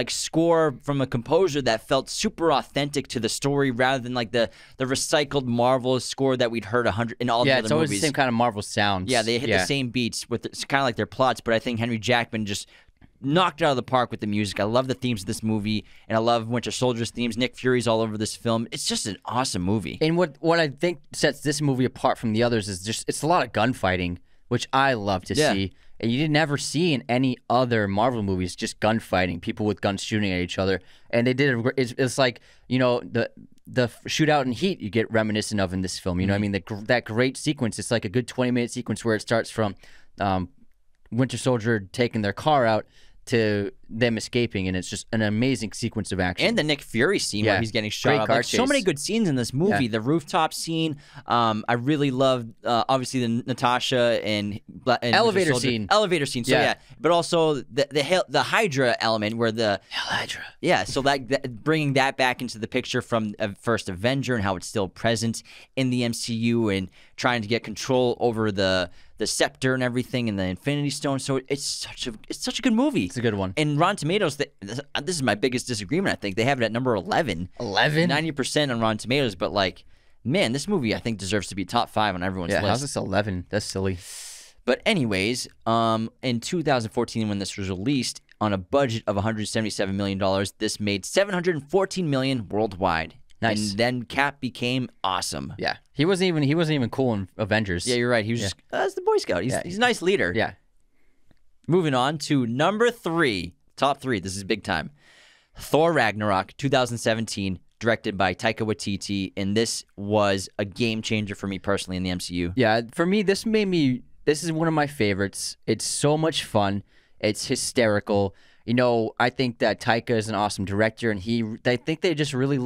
score from a composer that felt super authentic to the story, rather than like the recycled Marvel score that we'd heard in all the other movies. Yeah, it's always the same kind of Marvel sounds. Yeah, they hit the same beats with it's kind of like their plots, but I think Henry Jackman just knocked it out of the park with the music. I love the themes of this movie, and I love Winter Soldier's themes. Nick Fury's all over this film. It's just an awesome movie. And what I think sets this movie apart from the others is just it's a lot of gunfighting, which I love to see. And you never see in any other Marvel movies, just gunfighting, people with guns shooting at each other. And they did it. It's like, the shootout in Heat you get reminiscent of in this film. You know what I mean? That great sequence, it's like a good 20-minute sequence where it starts from Winter Soldier taking their car out to them escaping, and it's just an amazing sequence of action. And the Nick Fury scene where he's getting shot up. Like, so many good scenes in this movie. The rooftop scene. I really loved, obviously, the Natasha and elevator scene. Elevator scene. So but also the Hydra element where the Hydra. Yeah, so that bringing that back into the picture from First Avenger and how it's still present in the MCU and trying to get control over the scepter and everything and the Infinity Stone. So it's such a good movie. It's a good one. And Rotten Tomatoes, this is my biggest disagreement, I think. They have it at number 11. 11? 90% on Rotten Tomatoes, but man, this movie I think deserves to be top 5 on everyone's list. Yeah, how's this 11? That's silly. But anyways, in 2014 when this was released, on a budget of $177 million, this made $714 million worldwide. Nice. And then Cap became awesome. Yeah. He wasn't even cool in Avengers. Yeah, you're right. He was just, that's the Boy Scout. He's a nice leader. Yeah. Moving on to number 3, top 3. This is big time. Thor Ragnarok, 2017, directed by Taika Waititi, and this was a game changer for me personally in the MCU. Yeah, for me, this is one of my favorites. It's so much fun. It's hysterical. You know, I think that Taika is an awesome director, and I think they just really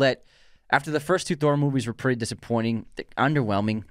after the first 2 Thor movies were pretty disappointing, underwhelming,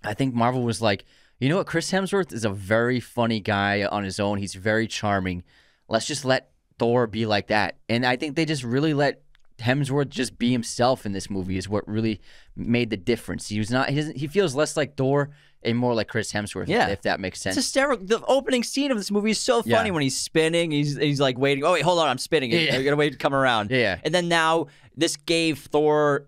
I think Marvel was like, you know what, Chris Hemsworth is a very funny guy on his own. He's very charming. Let's just let Thor be like that. And I think they just really let Hemsworth just be himself in this movie is what really made the difference. He feels less like Thor and more like Chris Hemsworth, if that makes sense. It's hysterical. The opening scene of this movie is so funny when he's spinning. He's like waiting. Oh, wait, hold on. I'm spinning. I gotta wait to come around. Yeah. And then now this gave Thor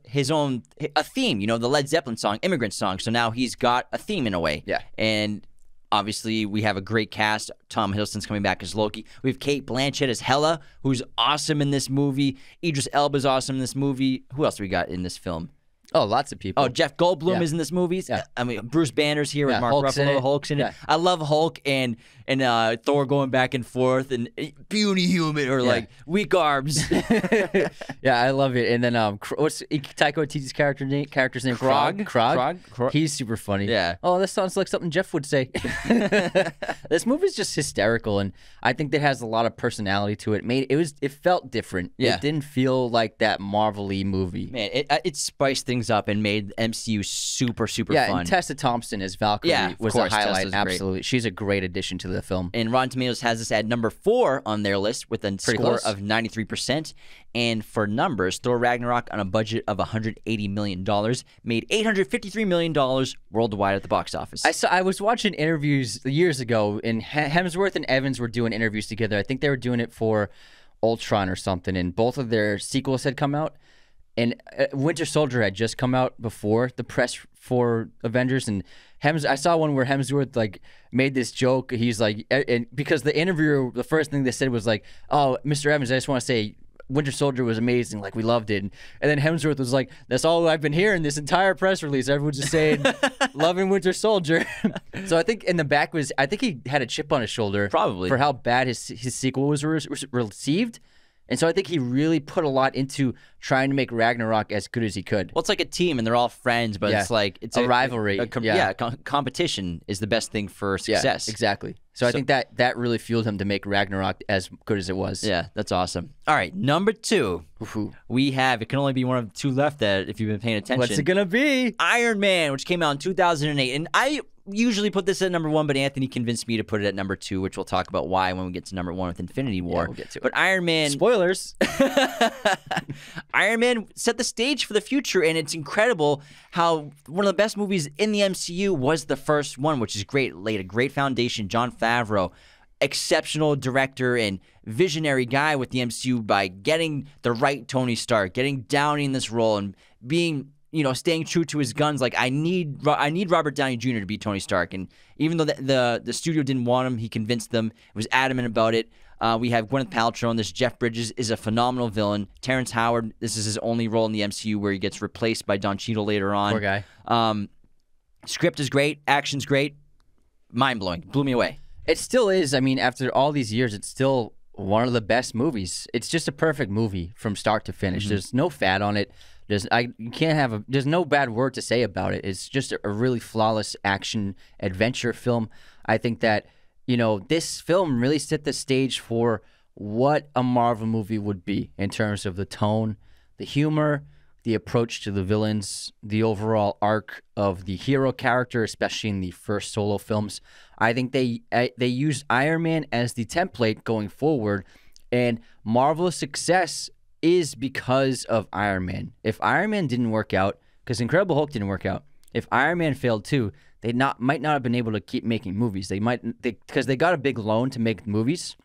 a theme, you know, the Led Zeppelin song, Immigrant Song. So now he's got a theme in a way. Yeah. And obviously, we have a great cast. Tom Hiddleston's coming back as Loki. We have Kate Blanchett as Hela, who's awesome in this movie. Idris Elba's awesome in this movie. Who else we got in this film? Oh, lots of people. Oh, Jeff Goldblum is in this movie. Yeah. I mean, Bruce Banner's here with Mark Hulk's Ruffalo. Hulk's in it. Yeah. I love Hulk and Thor going back and forth and puny human or like weak arms. Yeah, I love it. And then what's Taika Waititi's character's name? Krog. Krog. He's super funny. Yeah. Oh, that sounds like something Jeff would say. This movie's just hysterical, and I think that has a lot of personality to it. It felt different. Yeah. It didn't feel like that Marvel-y movie. Man, it spiced things up and made MCU super fun. Yeah, and Tessa Thompson as Valkyrie was a highlight. Tessa's Absolutely. great. She's a great addition to the film. And Rotten Tomatoes has this at number 4 on their list with a score close. of 93%. And for numbers, Thor Ragnarok on a budget of $180 million made $853 million worldwide at the box office. I was watching interviews years ago, and Hemsworth and Evans were doing interviews together. I think they were doing it for Ultron or something, and both of their sequels had come out. And Winter Soldier had just come out before the press for Avengers, and I saw one where Hemsworth like made this joke. He's like, and because the interviewer, the first thing they said was like, "Oh, Mr. Evans, I just want to say Winter Soldier was amazing. Like, we loved it." And then Hemsworth was like, "That's all I've been hearing this entire press release. Everyone's just saying loving Winter Soldier." So I think in the back I think he had a chip on his shoulder, probably, for how bad his sequel was received. And so I think he really put a lot into trying to make Ragnarok as good as he could. Well, it's like a team, and they're all friends, but it's like it's a rivalry. Competition is the best thing for success. Yeah, exactly. So I think that really fueled him to make Ragnarok as good as it was. Yeah, that's awesome. All right, number 2. We have, it can only be one of 2 left that if you've been paying attention. What's it going to be? Iron Man, which came out in 2008. And I usually put this at number 1, but Anthony convinced me to put it at number 2, which we'll talk about why when we get to number 1 with Infinity War. Yeah, we'll get to it. But Iron Man... Spoilers! Iron Man set the stage for the future, and it's incredible how one of the best movies in the MCU was the first one, which is great. It laid a great foundation. Jon Favreau, exceptional director and visionary guy with the MCU by getting the right Tony Stark, getting Downey in this role, and being, you know, staying true to his guns. Like, I need Robert Downey Jr. to be Tony Stark. And even though the studio didn't want him, he convinced them, was adamant about it. We have Gwyneth Paltrow in this. Jeff Bridges is a phenomenal villain. Terrence Howard, this is his only role in the MCU where he gets replaced by Don Cheadle later on. Poor guy. Script is great. Action's great. Mind-blowing. Blew me away. It still is. I mean, after all these years, it's still one of the best movies. It's just a perfect movie from start to finish. There's no fat on it. There's no bad word to say about it. It's just a really flawless action adventure film. I think that, you know, this film really set the stage for what a Marvel movie would be in terms of the tone, the humor, the approach to the villains, the overall arc of the hero character, especially in the first solo films. I think they used Iron Man as the template going forward, and Marvel's success is because of Iron Man. If Iron Man didn't work out, because Incredible Hulk didn't work out, if Iron Man failed too, they might not have been able to keep making movies. Because they got a big loan to make movies,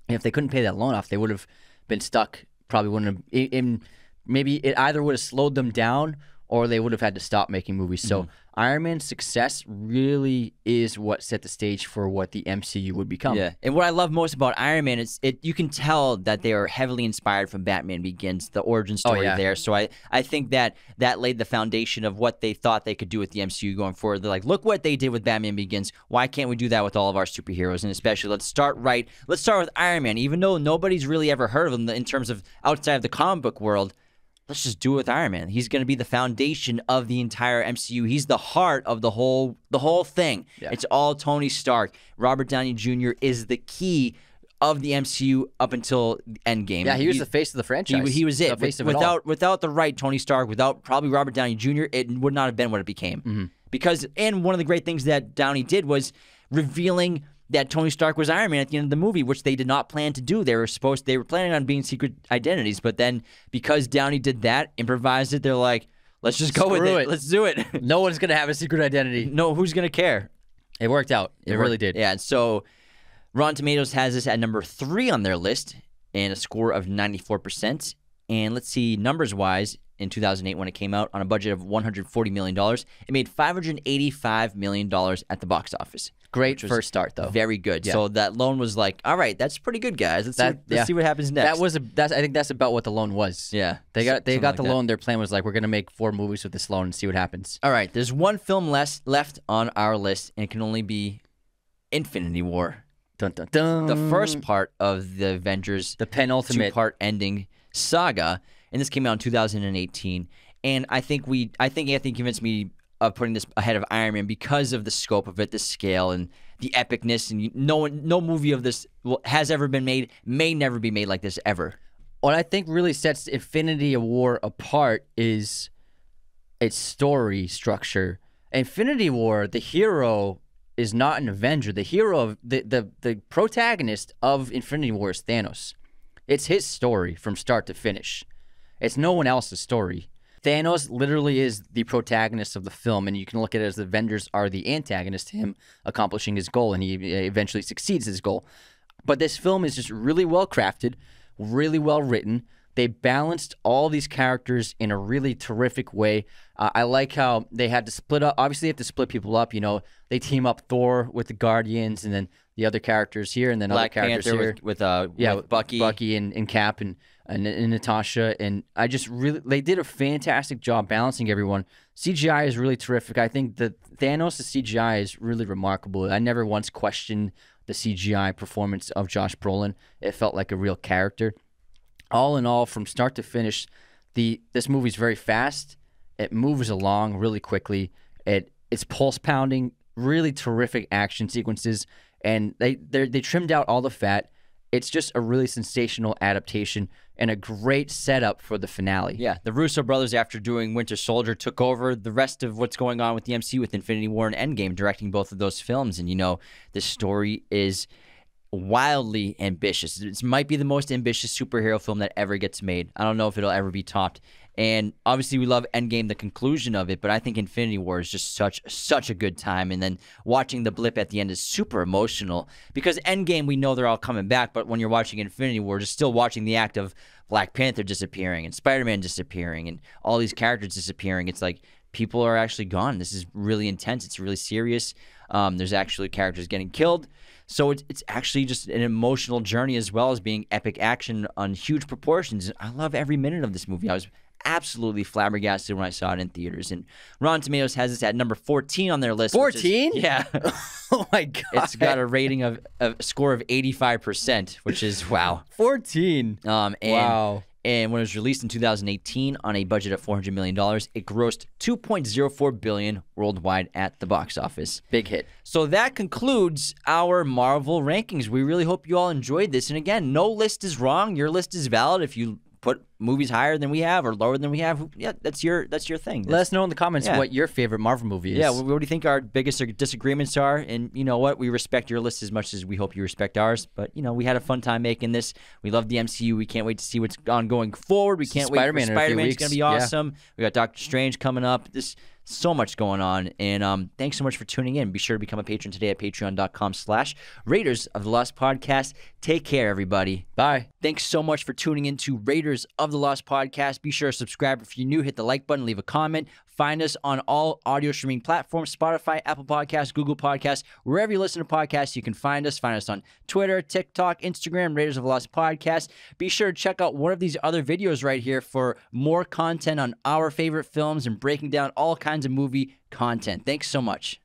and if they couldn't pay that loan off, they would have been stuck. Probably wouldn't have. Maybe it either would have slowed them down or they would have had to stop making movies. So Iron Man's success really is what set the stage for what the MCU would become. Yeah, and what I love most about Iron Man is you can tell that they are heavily inspired from Batman Begins, the origin story there. So I think that laid the foundation of what they thought they could do with the MCU going forward. They're like, look what they did with Batman Begins. Why can't we do that with all of our superheroes? And especially, let's start with Iron Man. Even though nobody's really ever heard of him in terms of outside of the comic book world, let's just do it with Iron Man. He's going to be the foundation of the entire MCU. He's the heart of the whole thing. Yeah. It's all Tony Stark. Robert Downey Jr. is the key of the MCU up until Endgame. Yeah, he was the face of the franchise. He was it. The face of it all. Without the right Tony Stark, without probably Robert Downey Jr., it would not have been what it became. Because, and one of the great things that Downey did was revealing that Tony Stark was Iron Man at the end of the movie, which they did not plan to do. They were planning on being secret identities, but then because Downey did that, improvised it, they're like, let's just go with it. Let's do it. No one's going to have a secret identity. No, who's going to care? It worked out. It really did. Yeah, and so Rotten Tomatoes has this at number 3 on their list and a score of 94%. And let's see, numbers-wise, in 2008 when it came out on a budget of $140 million, it made $585 million at the box office. Great first start, though. Very good. Yeah. So that loan was like, all right, that's pretty good, guys. Let's see what happens next. I think that's about what the loan was. Yeah. They got the loan. Their plan was like, we're going to make 4 movies with this loan and see what happens. All right. There's one film left on our list, and it can only be Infinity War. Dun, dun, dun. The first part of the Avengers, the penultimate 2-part ending saga, and this came out in 2018. And I think Anthony convinced me of putting this ahead of Iron Man because of the scope of it, the scale, and the epicness. And no movie of this has ever been made, may never be made like this ever. What I think really sets Infinity War apart is its story structure. Infinity War, the hero is not an Avenger. The hero, the protagonist of Infinity War is Thanos. It's his story from start to finish. It's no one else's story. Thanos literally is the protagonist of the film, and you can look at it as the Avengers are the antagonist to him accomplishing his goal, and he eventually succeeds his goal. But this film is just really well crafted, really well written. They balanced all these characters in a really terrific way. I like how they had to split up. Obviously, they have to split people up. You know, they team up Thor with the Guardians, and then the other characters here, and then Black other characters Panther here. with Bucky and Cap and Natasha. And I just really, they did a fantastic job balancing everyone. CGI is really terrific. I think that Thanos' CGI is really remarkable. I never once questioned the CGI performance of Josh Brolin. It felt like a real character. All in all, from start to finish, this movie's very fast. It moves along really quickly. It's pulse pounding, really terrific action sequences, and they trimmed out all the fat. It's just a really sensational adaptation and a great setup for the finale. Yeah, the Russo brothers, after doing Winter Soldier, took over the rest of what's going on with the MCU with Infinity War and Endgame, directing both of those films. And, you know, the story is wildly ambitious. It might be the most ambitious superhero film that ever gets made. I don't know if it'll ever be topped. And obviously we love Endgame, the conclusion of it, but I think Infinity War is just such a good time. And then watching the blip at the end is super emotional because Endgame, we know they're all coming back, but when you're watching Infinity War, just still watching the act of Black Panther disappearing and Spider-Man disappearing and all these characters disappearing, it's like people are actually gone. This is really intense. It's really serious. There's actually characters getting killed. So it's actually just an emotional journey as well as being epic action on huge proportions. I love every minute of this movie. I was absolutely flabbergasted when I saw it in theaters. And Rotten Tomatoes has this at number 14 on their list. 14? Yeah. Oh, my God. It's got a rating of a score of 85%, which is wow. 14. Wow. And when it was released in 2018 on a budget of $400 million, it grossed $2.04 billion worldwide at the box office. Big hit. So that concludes our Marvel rankings. We really hope you all enjoyed this. And again, no list is wrong. Your list is valid. If you put movies higher than we have or lower than we have, yeah, that's your thing. Let us know in the comments what your favorite Marvel movie is. Yeah, what do you think our biggest disagreements are? And you know what? We respect your list as much as we hope you respect ours. But, you know, we had a fun time making this. We love the MCU. We can't wait to see what's on going forward. We can't wait for Spider-Man. It's going to be awesome. We got Doctor Strange coming up. This So much going on. And thanks so much for tuning in. Be sure to become a patron today at patreon.com/Raiders of the Lost Podcast. Take care, everybody. Bye. Thanks so much for tuning in to Raiders of the Lost Podcast. Be sure to subscribe if you're new. Hit the like button, leave a comment. Find us on all audio streaming platforms, Spotify, Apple Podcasts, Google Podcasts, wherever you listen to podcasts, you can find us. Find us on Twitter, TikTok, Instagram, Raiders of the Lost Podcast. Be sure to check out one of these other videos right here for more content on our favorite films and breaking down all kinds of movie content. Thanks so much.